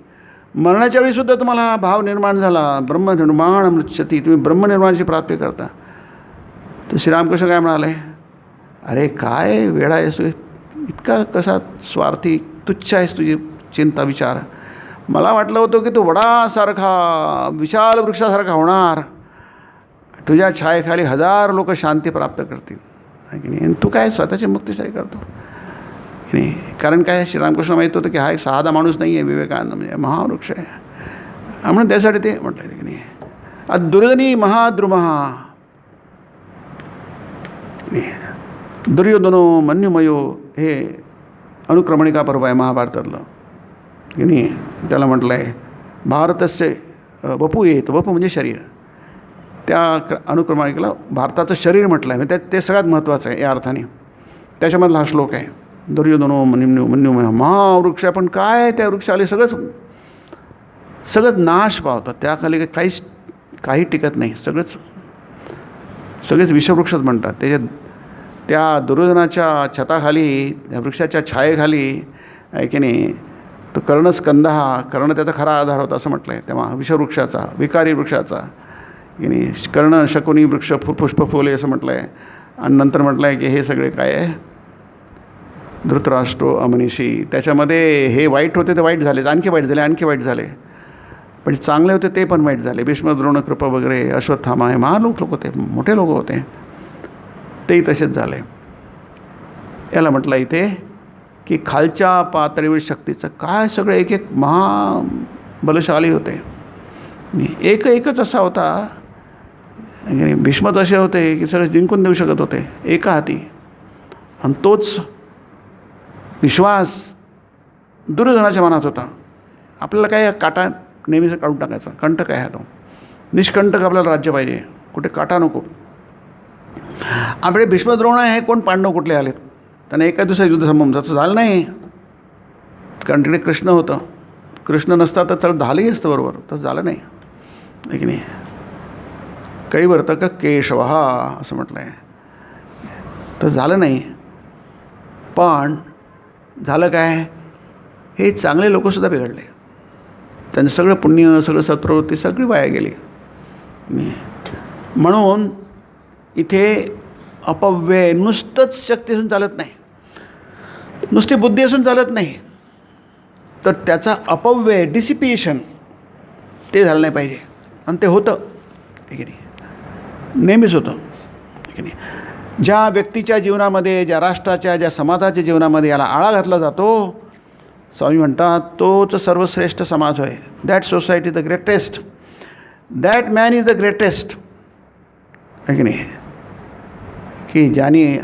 मरणाच्या वेळीसुद्धा तुम्हाला भाव निर्माण झाला, ब्रह्मनिर्माण मृच्छती, तुम्ही ब्रह्मनिर्माणाची प्राप्ती करता. तर श्रीरामकृष्ण काय म्हणाले, अरे काय वेळा आहेस तू, इतका कसा स्वार्थी तुच्छ आहेस, तुझी चिंता विचार. मला वाटलं होतं की तू वडासारखा विशाल वृक्षासारखा होणार, तुझ्या छायेखाली 1000 लोक शांती प्राप्त करतील की नाही, आणि तू काय स्वतःची मुक्तीसाठी करतो की नाही. कारण काय, श्रीरामकृष्ण माहीत होतं की हा एक साधा माणूस नाही आहे, विवेकानंद म्हणजे महावृक्ष आहे. म्हणून त्यासाठी ते म्हटलं की नाही दुर्योधनी महाद्रुमहा दुर्योधनो मन्युमयो, हे अनुक्रमणिका पर्व आहे महाभारतातलं की नाही. त्याला म्हटलं आहे भारतस्य वपू येत, वपू म्हणजे शरीर, त्या अनुक्रमणिकेला भारताचं शरीर म्हटलं आहे. म्हणजे ते सगळ्यात महत्त्वाचं आहे या अर्थाने. त्याच्यामधला हा श्लोक आहे दुर्योधनो मन्युमय महावृक्ष. पण काय त्या वृक्षाला सगळंच नाश पावतात, त्याखाली काही टिकत नाही, सगळेच विषवृक्षच म्हणतात. त्या दुर्योधनाच्या छताखाली, त्या वृक्षाच्या छायेखाली आहे की नाही, तो कर्णस्कंद, हा कर्ण त्याचा खरा आधार होता असं म्हटलं आहे. तेव्हा विषवृक्षाचा, विकारी वृक्षाचा की नाही, कर्ण शकुनी वृक्ष पुष्पफुले असं म्हटलं आहे. आणि नंतर म्हटलं आहे की हे सगळे काय आहे, धृतराष्ट्रो अमनीषी. त्याच्यामध्ये हे वाईट होते ते वाईट झाले, आणखी वाईट झाले, पण चांगले होते ते पण वाईट झाले. भीष्म द्रोण कृप वगैरे, अश्वत्थामा, हे महान लोक होते, मोठे लोक होते, तेही तसेच झाले. याला म्हटलं इथे की खालच्या पातळीवर शक्तीचं काय, सगळे एक एक महाबलशाली होते. एकच असा होता, भीष्मच असे होते की सगळे जिंकून देऊ शकत होते एका हाती. आणि तोच विश्वास दुर्योधनाच्या मनात होता. आपल्याला काय काटा नेहमीच काढून टाकायचा, कंटक आहे हा तो, निष्कंटक आपल्याला राज्य पाहिजे, कुठे काटा नको. आपले भीष्मद्रोण हे कोण पांडव कुठले आलेत, त्यांना एका दिवसात युद्ध संबंधाचं झालं नाही, कारण तिकडे कृष्ण होतं. कृष्ण नसता तर चल झालंही असतं बरोबर, तसं झालं नाही की नाही. कैवर्तक केशव असं म्हटलं आहे, तर झालं नाही. पण झालं काय, हे चांगले लोकसुद्धा बिघडले, त्यांचं सगळं पुण्य, सगळं सत्प्रवृत्ती सगळी वाया गेली. म्हणून इथे अपव्यय, नुसतंच शक्ती असून चालत नाही, नुसती बुद्धी असून चालत नाही, तर त्याचा अपव्यय, डिसिपिएशन ते झालं नाही पाहिजे. आणि ते होतं की नाही, नेहमीच होतं की नाही. ज्या व्यक्तीच्या जीवनामध्ये, ज्या राष्ट्राच्या, ज्या समाजाच्या जीवनामध्ये याला आळा घातला जातो, स्वामी म्हणतात तोच सर्वश्रेष्ठ समाज होय. That society the greatest, that man is the greatest आहे की नाही. की ज्याने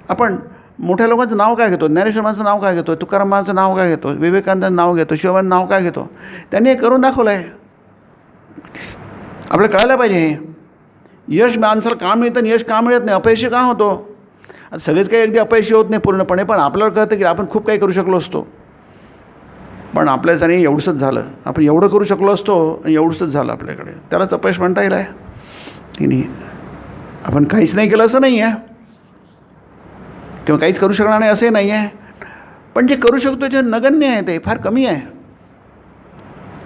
आपण मोठ्या लोकांचं नाव काय घेतो, ज्ञानेश्वरांचं नाव काय घेतो, तुकारामांचं नाव काय घेतो, विवेकानंदांचं नाव घेतो, शिवाबांचं नाव काय घेतो, त्यांनी हे करून दाखवलं आहे. आपल्याला कळायला पाहिजे हे. यश माणसाला का मिळतं आणि यश का मिळत नाही, अपयशी का होतो. आता सगळेच काही अगदी अपयशी होत नाही पूर्णपणे, पण आपल्याला कळतं की आपण खूप काही करू शकलो असतो, पण आपल्याच्याने एवढंच झालं. आपण एवढं करू शकलो असतो आणि एवढंच झालं आपल्याकडे, त्यालाच अपयश म्हणता येईल आहे की नाही. आपण काहीच नाही केलं असं नाही आहे, किंवा काहीच करू शकणार नाही असंही नाही आहे, पण जे करू शकतो जे नगण्य आहे ते फार कमी आहे.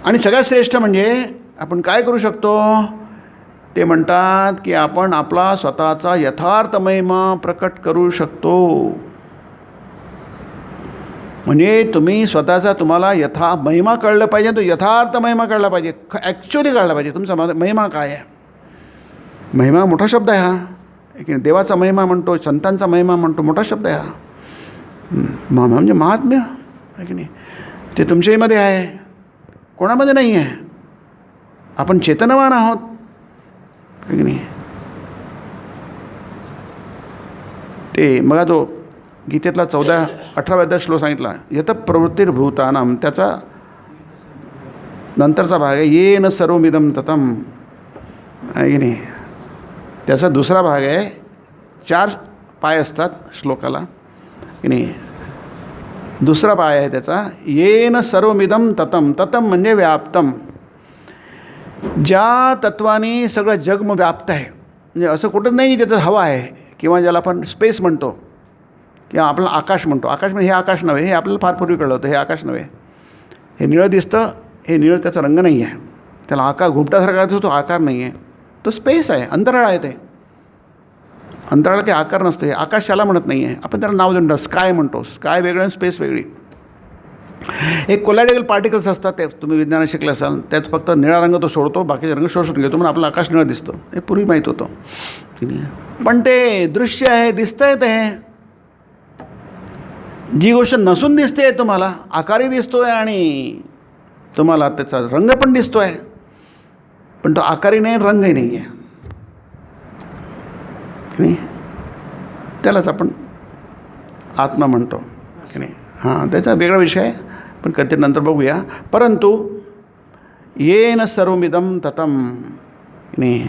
आणि सगळ्यात श्रेष्ठ म्हणजे आपण काय करू शकतो, ते म्हणतात की आपण आपला स्वतःचा यथार्थ महिमा प्रकट करू शकतो. म्हणजे तुम्ही स्वतःचा, तुम्हाला महिमा कळलं पाहिजे, तो यथार्थ महिमा कळला पाहिजे, ॲक्च्युली कळला पाहिजे तुमचा महिमा काय आहे. महिमा मोठा शब्द आहे हा, की देवाचा महिमा म्हणतो, संतांचा महिमा म्हणतो, मोठा शब्द आहे हा. म्हणजे महात्म्य आहे की नाही, ते तुमच्याहीमध्ये आहे, कोणामध्ये नाही आहे. आपण चेतनवान आहोत की नाही. ते मग जो गीतेतला 18 श्लोक सांगितला, यत प्रवृत्तिर्भूतानाम, त्याचा नंतरचा भाग आहे येन सर्वमिदं ततं, आहे की नाही. त्याचा दुसरा भाग आहे, 4 पाय असतात श्लोकाला की नाही. दुसरा पाय आहे त्याचा येन सर्वमिदं ततं. ततं म्हणजे व्याप्तम, ज्या तत्वाने सगळं जग मग व्याप्त आहे. म्हणजे असं कुठं नाही त्याचं हवा आहे, किंवा ज्याला आपण स्पेस म्हणतो किंवा आपलं आकाश म्हणतो. आकाश म्हणजे हे आकाश नव्हे, हे आपल्याला फार पूर्वी कळलं होतं. हे आकाश नव्हे, हे निळं दिसतं, हे निळं त्याचा रंग नाही आहे. त्याला आकार घुमटासारखा दिसतो, तो आकार नाही आहे, तो स्पेस आहे, अंतराळ आहे. ते अंतराळाला काही आकार नसतो. हे आकाश त्याला म्हणत नाही आहे, आपण त्याला नाव देऊन स्काय म्हणतो. स्काय वेगळं आणि स्पेस वेगळी. एक कोलायडिकल पार्टिकल्स असतात, ते तुम्ही विज्ञानात शिकले असाल. त्यात फक्त निळा रंग तो सोडतो, बाकीचे रंग शोषून घेतो, म्हणून आपलं आकाश निळं दिसतं. हे पूर्वी माहीत होतं. पण ते दृश्य आहे, दिसतं आहे. ते जी गोष्ट नसून दिसते तुम्हाला, आकारही दिसतो आहे आणि तुम्हाला त्याचा रंग पण दिसतो आहे, पण तो आकारही नाही, रंगही नाही आहे. त्यालाच आपण आत्मा म्हणतो की नाही. हां, त्याचा वेगळा विषय आहे, पण कधी नंतर बघूया. परंतु येन सर्वमिदं ततं, नाही,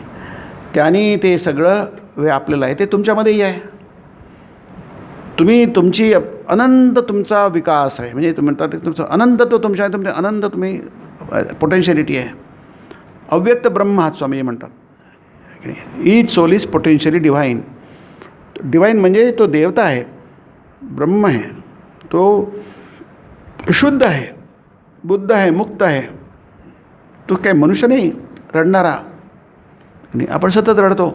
त्याने ते सगळं व्यापलेलं आहे. ते तुमच्यामध्येही आहे. तुमची अनंत तुमचा विकास आहे. म्हणजे तुम्ही म्हणतात तुमचं अनंत, तो तुमच्या आहे, तुमचे अनंत तुम्ही पोटेन्शियलिटी आहे. अव्यक्त ब्रह्म हा स्वामी म्हणतात. Each soul is potentially divine. Divine म्हणजे तो देवता आहे, ब्रह्म आहे, तो शुद्ध आहे, बुद्ध आहे, मुक्त आहे. तो काय मनुष्य नाही रडणारा. आणि आपण सतत रडतो,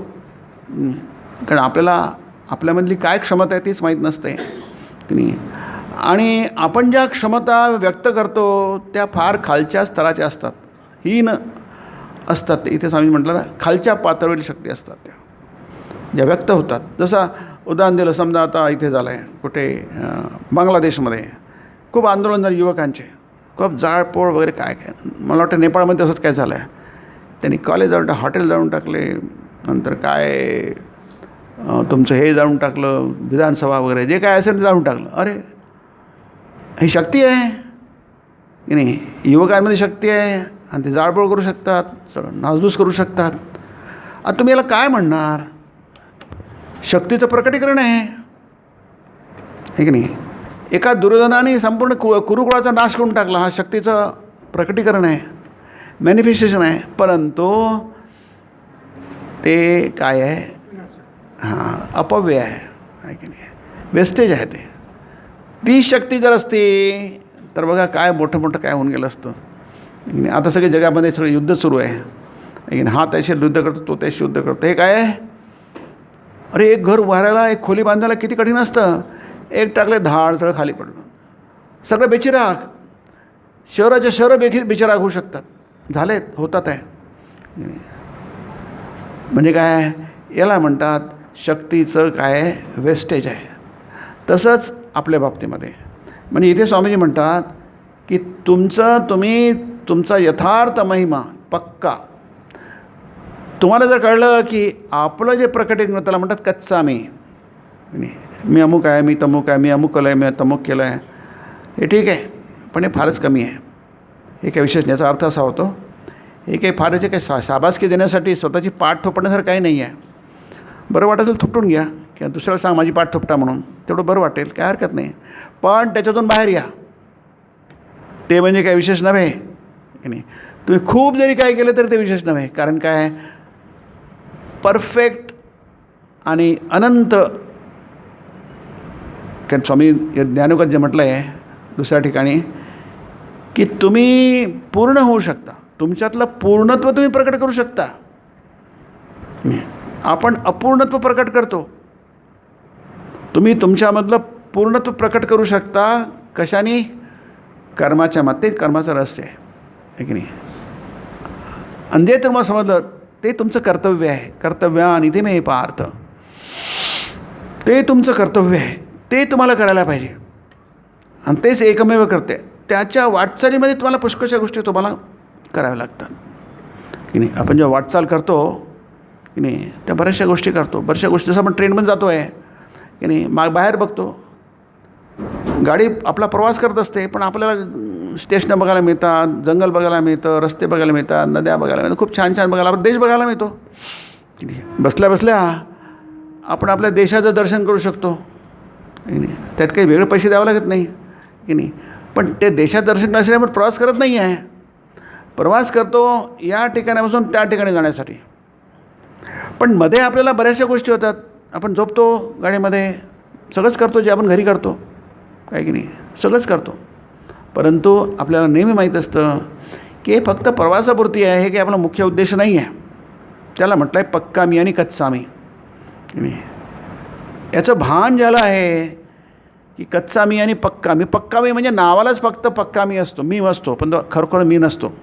कारण आपल्याला आपल्यामधली काय क्षमता आहे तीच माहीत नसते की नाही. आणि आपण ज्या क्षमता व्यक्त करतो त्या फार खालच्या स्तराच्या असतात, हीन असतात. इथे स्वामी म्हटलं ना, खालच्या पातळीवरील शक्ती असतात त्या, ज्या व्यक्त होतात. जसं उदाहरण दिलं, समजा आता इथे झालं आहे कुठे बांगलादेशमध्ये खूप आंदोलन झाले युवकांचे, खूप जाळपोळ वगैरे काय काय. मला वाटतं नेपाळमध्ये तसंच काय झालं आहे. त्यांनी कॉलेज जाऊन हॉटेल जाऊन टाकले, नंतर काय तुमचं हे जाऊन टाकलं, विधानसभा वगैरे जे काय असेल ते जाऊन टाकलं. अरे ही शक्ती आहे की नाही. युवकांमध्ये शक्ती आहे आणि ते जाळपोळ करू शकतात, सगळं नासधूस करू शकतात. आता तुम्ही याला काय म्हणणार? शक्तीचं प्रकटीकरण आहे की नाही. एका दुर्योधनाने संपूर्ण कुरुकुळाचा नाश करून टाकला, हा शक्तीचं प्रकटीकरण आहे, मॅनिफेस्टेशन आहे. परंतु ते काय आहे, हां, अपव्यय आहे की नाही, वेस्टेज आहे. ती शक्ती जर असती तर बघा काय मोठं मोठं काय होऊन गेलं असतं. आता सगळे जगामध्ये सगळं युद्ध सुरू आहे. हा त्याशी युद्ध करतो, तो त्याशी युद्ध करतो. हे काय आहे? अरे एक घर उभारायला, एक खोली बांधायला किती कठीण असतं. एक टाकले धाड, सगळं खाली पडलं, सगळं बेचिराग. शहराच्या शहरं बेचिराग होऊ शकतात, झालेत, होतात आहे. म्हणजे काय, याला म्हणतात शक्तीचं काय वेस्टेज आहे. तसंच आपल्या बाबतीमध्ये म्हणजे इथे स्वामीजी म्हणतात की तुमचा यथार्थ महिमा पक्का तुम्हाला जर कळलं की आपलं जे प्रकटीकरण त्याला म्हणतात कच्चा मी अमुक आहे, मी तमुक आहे, मी अमुक केलं आहे, मी तमुक केलं आहे, हे ठीक आहे, पण हे फारच कमी आहे. हे काय विशेष, याचा अर्थ असा होतो, हे काही फारच काही शाबासकी देण्यासाठी स्वतःची पाठ थोपण्यासारखं काही नाही आहे. बरं वाटत असेल थोपटून घ्या किंवा दुसऱ्याला सांग माझी पाठ थोपटा म्हणून, तेवढं बरं वाटेल, काय हरकत नाही. पण त्याच्यातून बाहेर या, ते म्हणजे काय विशेष नव्हे की नाही. तुम्ही खूप जरी काय केलं तरी ते विशेष नव्हे. कारण काय, परफेक्ट आणि अनंत, कारण स्वामी ज्ञानोगात जे म्हटलं आहे दुसऱ्या ठिकाणी की तुम्ही पूर्ण होऊ शकता, तुमच्यातलं पूर्णत्व तुम्ही प्रकट करू शकता. आपण अपूर्णत्व प्रकट करतो, तुम्ही तुमच्यामधलं पूर्णत्व प्रकट करू शकता. कशाने? कर्माच्या माते, कर्माचं रहस्य आहे की नाही. आणि जे तुम्हाला समजलं ते तुमचं कर्तव्य आहे. कर्तव्यानिधी मे पार्थ, ते तुमचं कर्तव्य आहे, ते तुम्हाला करायला पाहिजे. आणि तेच एकमेव करते. त्याच्या वाटचालीमध्ये तुम्हाला पुष्कळशा गोष्टी तुम्हाला कराव्या लागतात की नाही. आपण जेव्हा वाटचाल करतो की नाही, त्या बऱ्याचशा गोष्टी करतो, बऱ्याचशा गोष्टी जसं आपण ट्रेनमध्ये जातो आहे, की नाही. बाहेर बघतो गाडी आपला प्रवास करत असते, पण आपल्याला स्टेशनं बघायला मिळतात, जंगल बघायला मिळतं, रस्ते बघायला मिळतात, नद्या बघायला मिळतात, खूप छान छान बघायला, आपला देश बघायला मिळतो. बसल्या बसल्या आपण आपल्या देशाचं दर्शन करू शकतो की नाही. त्यात काही वेगळे पैसे द्यावे लागत नाही की नाही. पण ते देशात दर्शन करण्यासाठी आपण प्रवास करत नाही आहे. प्रवास करतो या ठिकाणापासून त्या ठिकाणी जाण्यासाठी. पण मध्ये आपल्याला बऱ्याचशा गोष्टी होतात. आपण झोपतो गाडीमध्ये, सगळंच करतो जे आपण घरी करतो, काय की नाही, सगळंच करतो. परंतु आपल्याला नेहमी माहीत असतं की हे फक्त प्रवासापुरती आहे, हे काही आपला मुख्य उद्देश नाही आहे. त्याला म्हटलं आहे पक्का मी आणि कच्चा मी. याचं भान ज्याला आहे की कच्चा मी आणि पक्का मी. पक्का मी म्हणजे नावालाच फक्त पक्का मी असतो, मी असतो, पण खरोखर मी नसतो.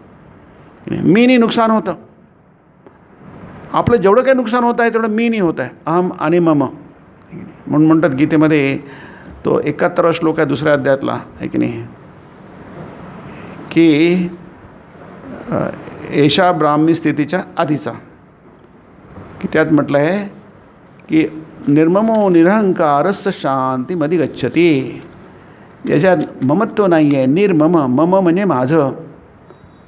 मीनी नुकसान होतं. आपलं जेवढं काही नुकसान होत आहे तेवढं मीनी होत आहे, अहम आणि मम. म्हणून म्हणतात गीतेमध्ये तो 71 श्लोक आहे दुसऱ्या अध्यायातला, आहे की नाही, की एषा ब्राह्मी स्थितीच्या आधीचा, की त्यात म्हटलं आहे की निर्ममो निरहंकारस्स शांतीमधी गच्छती. याच्यात ममत्व नाही आहे, निर्मम. मम म्हणजे माझं.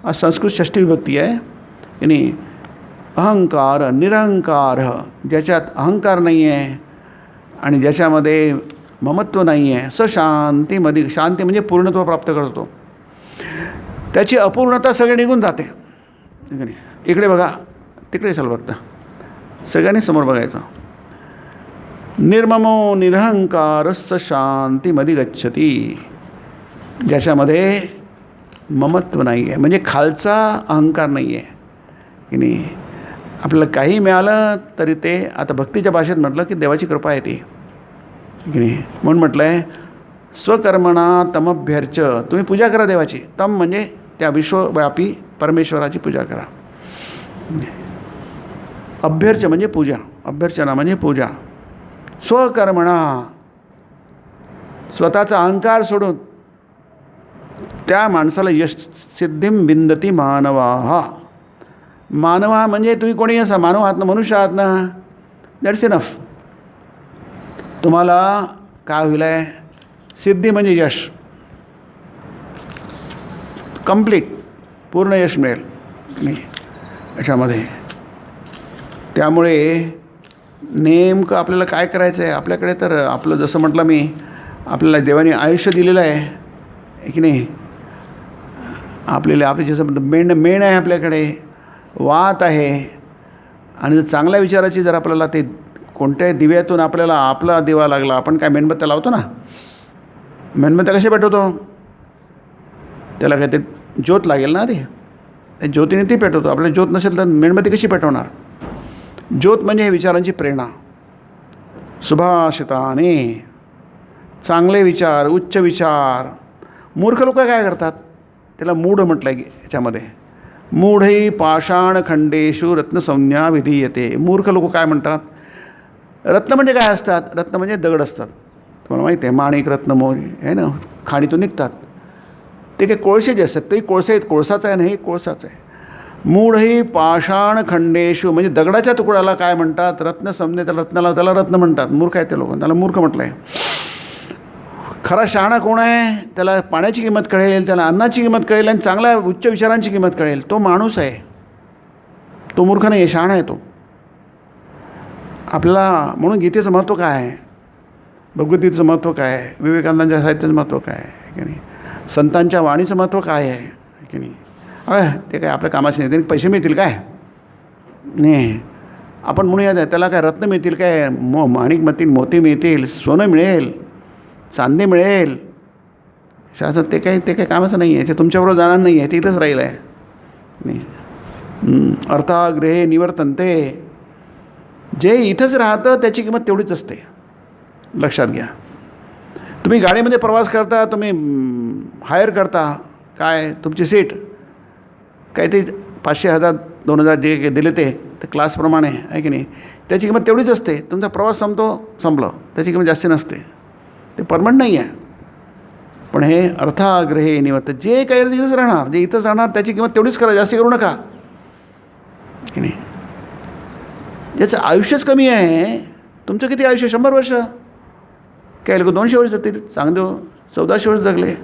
आज संस्कृत षष्ठी विभक्ती आहे की नाही. अहंकार, निरहंकार, ज्याच्यात अहंकार नाही आहे आणि ज्याच्यामध्ये ममत्व नाही आहे, स शांतीमध्ये. शांती म्हणजे पूर्णत्व प्राप्त करतो. त्याची अपूर्णता सगळी निघून जाते. इकडे बघा, तिकडे चल बघता, सगळ्यांनी समोर बघायचं. निर्ममो निरहंकारस्स शांतीमधी गच्छती. ज्याच्यामध्ये ममत्व नाही आहे, म्हणजे खालचा अहंकार नाही आहे की नाही. आपल्याला काही मिळालं तरी ते, आता भक्तीच्या भाषेत म्हटलं की देवाची कृपा आहे ती की नाही. म्हणून म्हटलं आहे स्वकर्मणा तमभ्यर्च. तुम्ही पूजा करा देवाची. तम म्हणजे त्या विश्वव्यापी परमेश्वराची पूजा करा. अभ्यर्च म्हणजे पूजा, अभ्यर्चना म्हणजे पूजा. स्वकर्मणा, स्वतःचा अहंकार सोडून त्या माणसाला यश सिद्धिम विंदती मानवाः. मानवा म्हणजे तुम्ही कोणी असा, मानव आहात ना, मनुष्य आहात ना, दॅट्स इनफ. तुम्हाला काय होईल आहे, सिद्धी म्हणजे यश, कंप्लीट पूर्ण यश मिळेल मी याच्यामध्ये. त्यामुळे नेमकं आपल्याला काय करायचं आहे, आपल्याकडे तर आपलं जसं म्हटलं मी, आपल्याला देवाने आयुष्य दिलेलं आहे की नाही. आपले जसं मेण आहे आपल्याकडे, वात आहे. आणि जर चांगल्या विचाराची जर आपल्याला ते कोणत्याही दिव्यातून आपल्याला आपला दिवा लागला, आपण काय मेणबत्त्या लावतो ना, मेणबत्त्या कशा पेटवतो, त्याला काय ते ज्योत लागेल ना आधी, त्या ज्योतीने ती पेटवतो. आपल्याला ज्योत नसेल तर मेणबत्ती कशी पेटवणार. ज्योत म्हणजे विचारांची प्रेरणा. सुभाषिताने, चांगले विचार, उच्च विचार. मूर्ख लोक काय करतात, त्याला मूढ म्हटलं आहे याच्यामध्ये. मूढै पाषाणखंडेषु रत्नसंज्ञा विधीयते. मूर्ख लोक काय म्हणतात, रत्न म्हणजे काय असतात, रत्न म्हणजे दगड असतात. तुम्हाला माहिती आहे, माणिक रत्न मोती आहे ना, खाणीतून निघतात. ते काही कोळसे जे असतात ते कोळसे आहेत, कोळसाचं आहे, नाही कोळसाचं आहे. मूढै पाषाणखंडेषु म्हणजे दगडाच्या तुकड्याला काय म्हणतात, रत्नसंज्ञा. त्या रत्नाला, त्याला रत्न म्हणतात. मूर्ख आहे ते लोक, त्याला मूर्ख म्हटलं आहे. खरा शहाणा कोण आहे, त्याला पाण्याची किंमत कळेल, त्याला अन्नाची किंमत कळेल आणि चांगल्या उच्च विचारांची किंमत कळेल. तो माणूस आहे, तो मूर्ख नाही आहे, शहाणा आहे तो. आपल्याला म्हणून गीतेचं महत्त्व काय आहे, भगवद्गीतेचं महत्त्व काय आहे, विवेकानंदांच्या साहित्याचं महत्त्व काय आहे की नाही, संतांच्या वाणीचं महत्त्व काय आहे की नाही. ते काय आपल्या कामाचे नाही, त्यांनी पैसे मिळतील काय नाही. आपण म्हणूया त्याला काय रत्न मिळतील काय, माणिक मिळतील, मोती मिळतील, सोनं मिळेल, चांदी मिळेल, शास्त्र ते काही कामाचं नाही आहे. ते तुमच्याबरोबर जाणार नाही आहे, ते इथंच राहील आहे नाही. अर्थागृहे निवर्तन्ते. जे इथंच राहतं त्याची किंमत तेवढीच असते, लक्षात घ्या. तुम्ही गाडीमध्ये प्रवास करता, तुम्ही हायर करता, काय तुमची सीट काय ते 500, 1000, 2000 जे दिले ते क्लासप्रमाणे आहे की नाही, त्याची किंमत तेवढीच असते. तुमचा प्रवास संपलं, त्याची किंमत जास्ती नसते. ते परमनंट नाही आहे. पण हे अर्थाग्रहे निवर्त, जे काही इथंच राहणार, जे इथंच राहणार त्याची किंमत तेवढीच करा, जास्ती करू नका की नाही. ज्याचं आयुष्यच कमी आहे, तुमचं किती आयुष्य, 100 वर्ष, काही लोक 200 वर्ष जगतील, चांगले 1400 वर्ष जगले,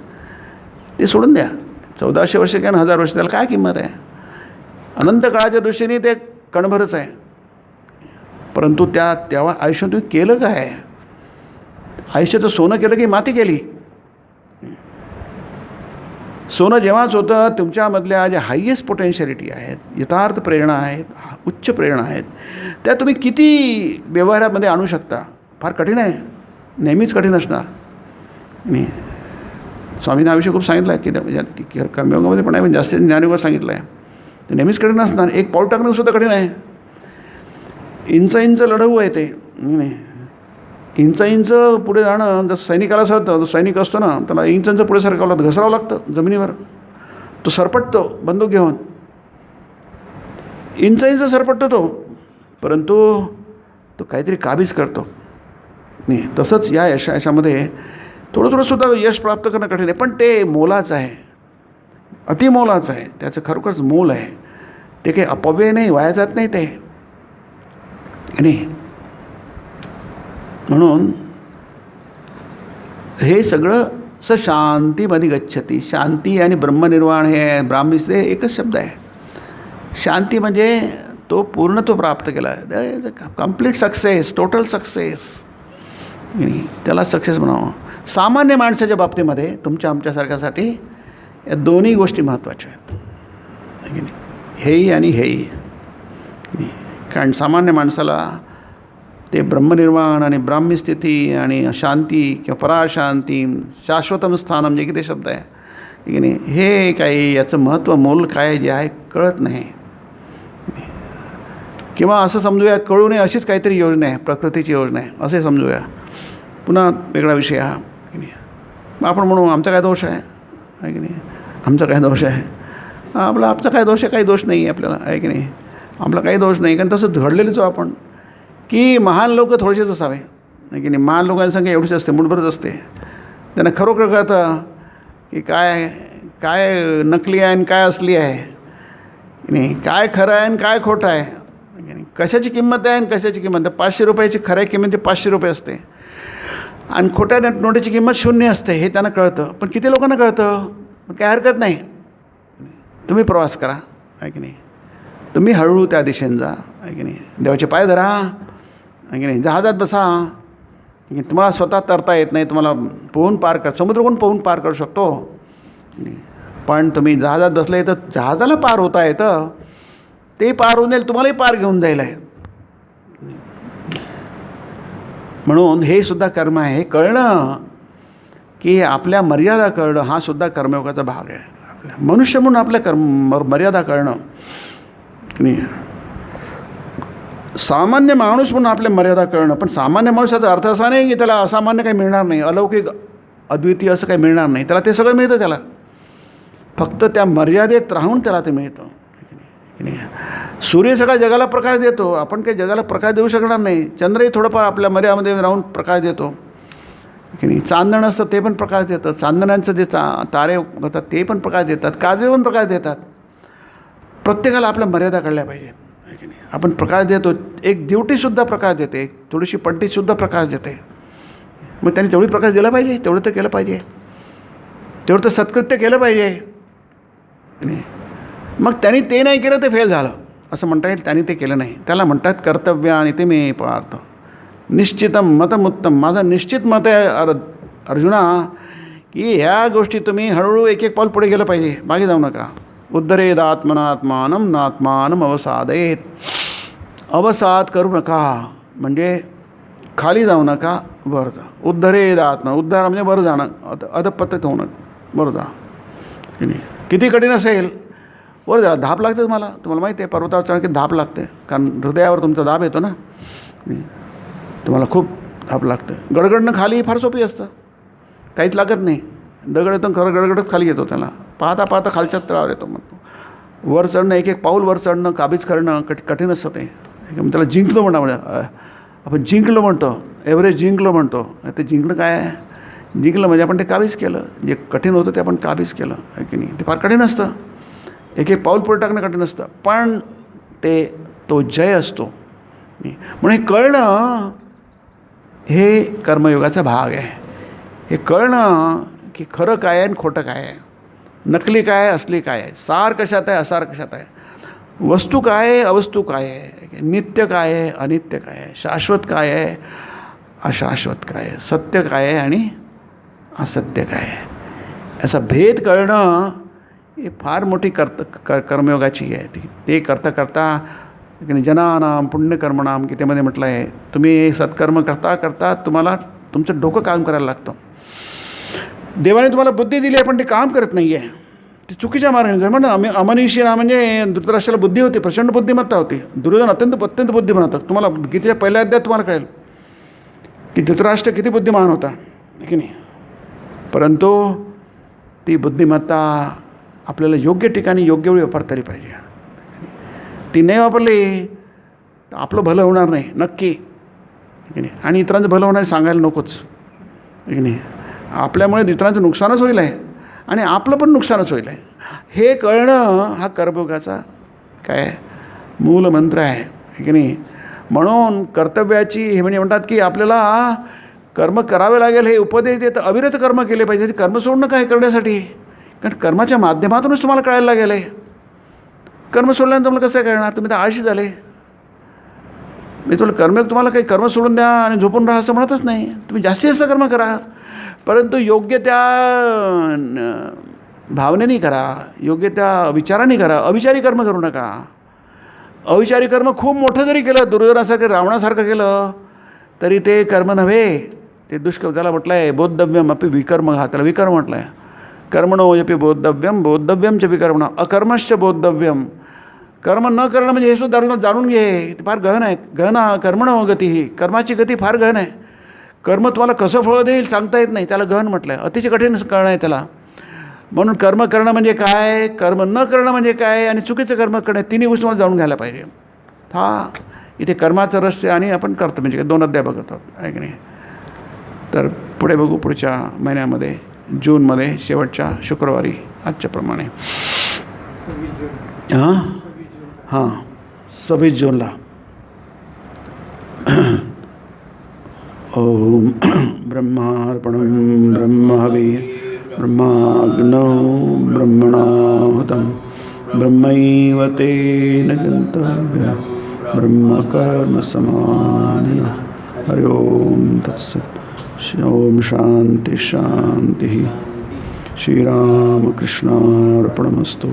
ते सोडून द्या. 1400 वर्ष काय 1000 वर्ष, त्याला काय किंमत आहे? अनंत काळाच्या दृष्टीने ते कणभरच आहे. परंतु तेव्हा आयुष्यात तुम्ही केलं काय? आयुष्याचं सोनं केलं की माती केली? सोनं जेव्हाच होतं तुमच्यामधल्या ज्या हायेस्ट पोटेन्शियलिटी आहेत, यथार्थ प्रेरणा आहेत, उच्च प्रेरणा आहेत, त्या तुम्ही किती व्यवहारामध्ये आणू शकता. फार कठीण आहे, नेहमीच कठीण असणार. मी स्वामींना आयुष्य खूप सांगितलं आहे की कर्मयोगामध्ये पण आहे, पण जास्तीत ज्ञानयोगात सांगितलं आहे. ते नेहमीच कठीण असणार. एक पाऊल टाकणं सुद्धा कठीण आहे. इंच लढवू आहे ते. इंच पुढे जाणं, जसं सैनिकाला सरतं, सैनिक असतो ना, त्याला इंच पुढे सरकावं लागतं, घसरावं लागतं जमिनीवर. तो सरपटतो बंदूक घेऊन, इंच सरपटतो तो, परंतु तो काहीतरी काबीज करतो. नाही, तसंच या यशामध्ये थोडंसुद्धा यश प्राप्त करणं कठीण आहे, पण ते मोलाचं आहे, अतिमोलाचं आहे. त्याचं खरोखरच मोल आहे. ते काही अपव्यय नाही, वाया जात नाही ते. नाही, म्हणून हे सगळं शांतीमध्ये गच्छती. शांती आणि ब्रह्मनिर्वाण हे ब्राह्मीचे एकच शब्द आहे. शांती म्हणजे तो पूर्णत्व प्राप्त केला, कम्प्लीट सक्सेस, टोटल सक्सेस. त्याला सक्सेस म्हणावं. सामान्य माणसाच्या बाबतीमध्ये तुमच्या आमच्यासारख्यासाठी या दोन्ही गोष्टी महत्त्वाच्या आहेत, हेही आणि हेही. कारण सामान्य माणसाला ते ब्रह्मनिर्वाण आणि ब्राह्मी स्थिती आणि शांती किंवा पराशांती, शाश्वतम स्थानम, जे की ते शब्द आहे की नाही, हे काही याचं महत्त्व, मोल काय जे आहे कळत नाही. किंवा असं समजूया, कळू नये अशीच काहीतरी योजना आहे, प्रकृतीची योजना आहे असे समजूया. पुन्हा वेगळा विषय हा की नाही. आपण म्हणू आमचा काय दोष आहे की नाही, आमचा काय दोष आहे, आमचा काय दोष आहे, काही दोष नाही आहे आपल्याला, आहे की नाही, आपला काही दोष नाही. कारण तसं घडलेलंच हो आपण, की महान लोक थोडेसेच असावे, आहे की नाही. महान लोकांची संख्या एवढीच असते, मुठभरच असते. त्यांना खरोखर कळतं की काय नकली आहे आणि काय असली आहे, नाही, काय खरं आहे आणि काय खोटं आहे, कशाची किंमत आहे आणि कशाची किंमत आहे. 500 रुपयाची खऱ्या किंमत 500 रुपये असते आणि खोट्या नोटीची किंमत 0 असते, हे त्यांना कळतं. पण किती लोकांना कळतं? पण काय हरकत नाही, तुम्ही प्रवास करा, आहे की नाही. तुम्ही हळूहळू त्या दिशेने जा, आहे की नाही. देवाचे पाय धरा, आहे की नाही. जहाजात बसा, तुम्हाला स्वतः तरता येत नाही, तुम्हाला पोहून पार कर, समुद्र कोण पोहून पार करू शकतो, पण तुम्ही जहाजात बसले तर जहाजाला पार होता येतं, ते पार होऊन जाईल, तुम्हालाही पार घेऊन जाईल आहे. म्हणून हे सुद्धा कर्म आहे. हे कळणं की आपल्या मर्यादा कळणं हा सुद्धा कर्मयोगाचा भाग आहे. आपल्या मनुष्य म्हणून आपल्या मर्यादा कळणं, सामान्य माणूस म्हणून आपल्या मर्यादा कळणं. पण सामान्य माणूसाचा अर्थ असा नाही की त्याला असामान्य काही मिळणार नाही, अलौकिक अद्वितीय असं काही मिळणार नाही. त्याला ते सगळं मिळतं, त्याला फक्त त्या मर्यादेत राहून त्याला ते मिळतं. सूर्य सगळा जगाला प्रकाश देतो, आपण काही जगाला प्रकाश देऊ शकणार नाही. चंद्रही थोडंफार आपल्या मर्यादेमध्ये राहून प्रकाश देतो की नाही. चांदण असतं ते पण प्रकाश देतं, चांदण्यांचं जे तारे होतात ते पण प्रकाश देतात, काजवे पण प्रकाश देतात. प्रत्येकाला आपल्या मर्यादा कळल्या पाहिजेत, आहे की नाही. आपण प्रकाश देतो, एक दिवटीसुद्धा प्रकाश देते, थोडीशी पट्टीसुद्धा प्रकाश देते. मग त्यांनी तेवढी प्रकाश दिला पाहिजे, तेवढं तर केलं पाहिजे, तेवढं तर सत्कृत्य केलं पाहिजे. मग त्यांनी ते नाही केलं ते फेल झालं असं म्हणता येईल. त्यांनी ते केलं नाही, त्याला म्हणतात कर्तव्य आणि ते मे पार्थ निश्चितम मतमुत्तम. माझं निश्चित मत आहे अर्जुना की ह्या गोष्टी तुम्ही हळूहळू एक एक पाऊल पुढे गेलं पाहिजे, मागे जाऊ नका. उद्धरेद आत्मनात्मानम नात्मानम अवसादयेत. अवसाद करू नका म्हणजे खाली जाऊ नका, वर जा. उद्धरेद आत्मा, उद्धार म्हणजे वर जाणं, अधपतत होणं, वर जा. किती कठीण असेल, वर जा. धाप लागते तुम्हाला माहिती आहे, पर्वतावर चढ की धाप लागते, कारण हृदयावर तुमचा दाब येतो ना, तुम्हाला खूप धाप लागते. गडगडणं खाली फार सोपी असतं, काहीच लागत नाही. दगड येतो खरं गडगडत खाली येतो, त्याला पाहता पाहता खालच्या तळावर येतो. म्हणतो वर चढणं, एक एक पाऊल वर चढणं, काबीज करणं कठीण असतं ते. त्याला जिंकलो म्हणा, आपण जिंकलो म्हणतो, एव्हरेस्ट जिंकलो म्हणतो. ते जिंकणं काय आहे? जिंकलं म्हणजे आपण ते काबीज केलं, जे कठीण होतं ते आपण काबीज केलं, आहे की नाही. ते फार कठीण असतं, एक एक पाऊल पुढे टाकणं कठीण असतं, पण तो जय असतो. म्हणून हे कळणं हे कर्मयोगाचा भाग आहे. हे कळणं की खरं काय आहे आणि खोटं काय आहे, नकली काय आहे, असली काय आहे, सार कशात आहे, असार कशात आहे, वस्तू काय आहे, अवस्तू काय आहे, नित्य काय आहे, अनित्य काय आहे, शाश्वत काय आहे, अशाश्वत काय आहे, सत्य काय आहे आणि असत्य काय आहे, याचा भेद कळणं ही फार मोठी कर्मयोगाची आहे. ते करता करता जनानाम पुण्यकर्मणाम गीतेमध्ये म्हटलं आहे, तुम्ही सत्कर्म करता करता तुम्हाला तुमचं डोकं काम करायला लागतं. देवाने तुम्हाला बुद्धी दिली आहे पण ते काम करत नाही आहे, ती चुकीच्या मार्गाने. जर म्हणा अमनीषी ना, म्हणजे धृतराष्ट्राला बुद्धी होती, प्रचंड बुद्धिमत्ता होती. दुर्योधन अत्यंत बुद्धिमान होता. तुम्हाला गीतेच्या पहिल्या अध्यायात तुम्हाला कळेल की धृतराष्ट्र किती बुद्धिमान होता, की नाही. परंतु ती बुद्धिमत्ता आपल्याला योग्य ठिकाणी योग्य वेळी वापरता आली पाहिजे. ती नाही वापरली तर आपलं भलं होणार नाही नक्की, की नाही. आणि इतरांचं भलं होणार सांगायला नकोच, की नाही. आपल्यामुळे इतरांचं नुकसानच होईल आहे आणि आपलं पण नुकसानच होईल आहे. हे कळणं हा कर्मयोगाचा काय मूल मंत्र आहे, की नाही. म्हणून कर्तव्याची हे म्हणजे म्हणतात की आपल्याला कर्म करावे लागेल हे उपदेश देत अविरत कर्म केले पाहिजे. कर्म सोडणं काय करण्यासाठी, कारण कर्माच्या माध्यमातूनच तुम्हाला कळायला लागेल आहे. कर्म सोडल्यानंतर तुम्हाला कसं कळणार, तुम्ही तर आळशी झाले. मी कर्मयोग तुम्हाला काही कर्म सोडून द्या आणि झोपून राहा असं म्हणतच नाही. तुम्ही जास्तीत जास्त कर्म करा, परंतु योग्य त्या भावनेने करा, योग्य त्या विचाराने करा. अविचारी कर्म करू नका. अविचारी कर्म खूप मोठं जरी केलं, दुर्योधनासारखं रावणासारखं केलं तरी ते कर्म नव्हे, ते दुष्कर्म. त्याला म्हटलं आहे बोद्धव्यम अपि विकर्म, हा त्याला विकर्म म्हटलं आहे. कर्मणो यपि बोद्धव्यम बोद्धव्यम च विकर्मण अकर्मश्च बोद्धव्यम. कर्म न करणं म्हणजे हे सुद्धा जाणून घे, ते फार गहन आहे. गहना कर्मणो गती, ही कर्माची गती फार गहन आहे. कर्म तुम्हाला कसं फळ देईल सांगता येत नाही, त्याला गहन म्हटलं आहे. अतिशय कठीण कळणं आहे त्याला. म्हणून कर्म करणं म्हणजे काय, कर्म न करणं म्हणजे काय आणि चुकीचं कर्म करणं, तिन्ही गोष्टी मला जाणून घ्यायला पाहिजे. हा इथे कर्माचं रहस्य आणि आपण करतो म्हणजे 2 अध्याय बघत आहोत, आहे की नाही. तर पुढे बघू पुढच्या महिन्यामध्ये, जूनमध्ये शेवटच्या शुक्रवारी आजच्याप्रमाणे. हां 26 जूनला. ओम ब्रह्मार्पणं ब्रह्महवी ब्रह्माग्नौ ब्रह्मणाहुतं ब्रह्मैव तेन गन्तव्यं ब्रह्मकर्मसमाधिना. हरि ओम तत्सत्. ओम शांति शांति. श्रीरामकृष्णार्पणमस्तु.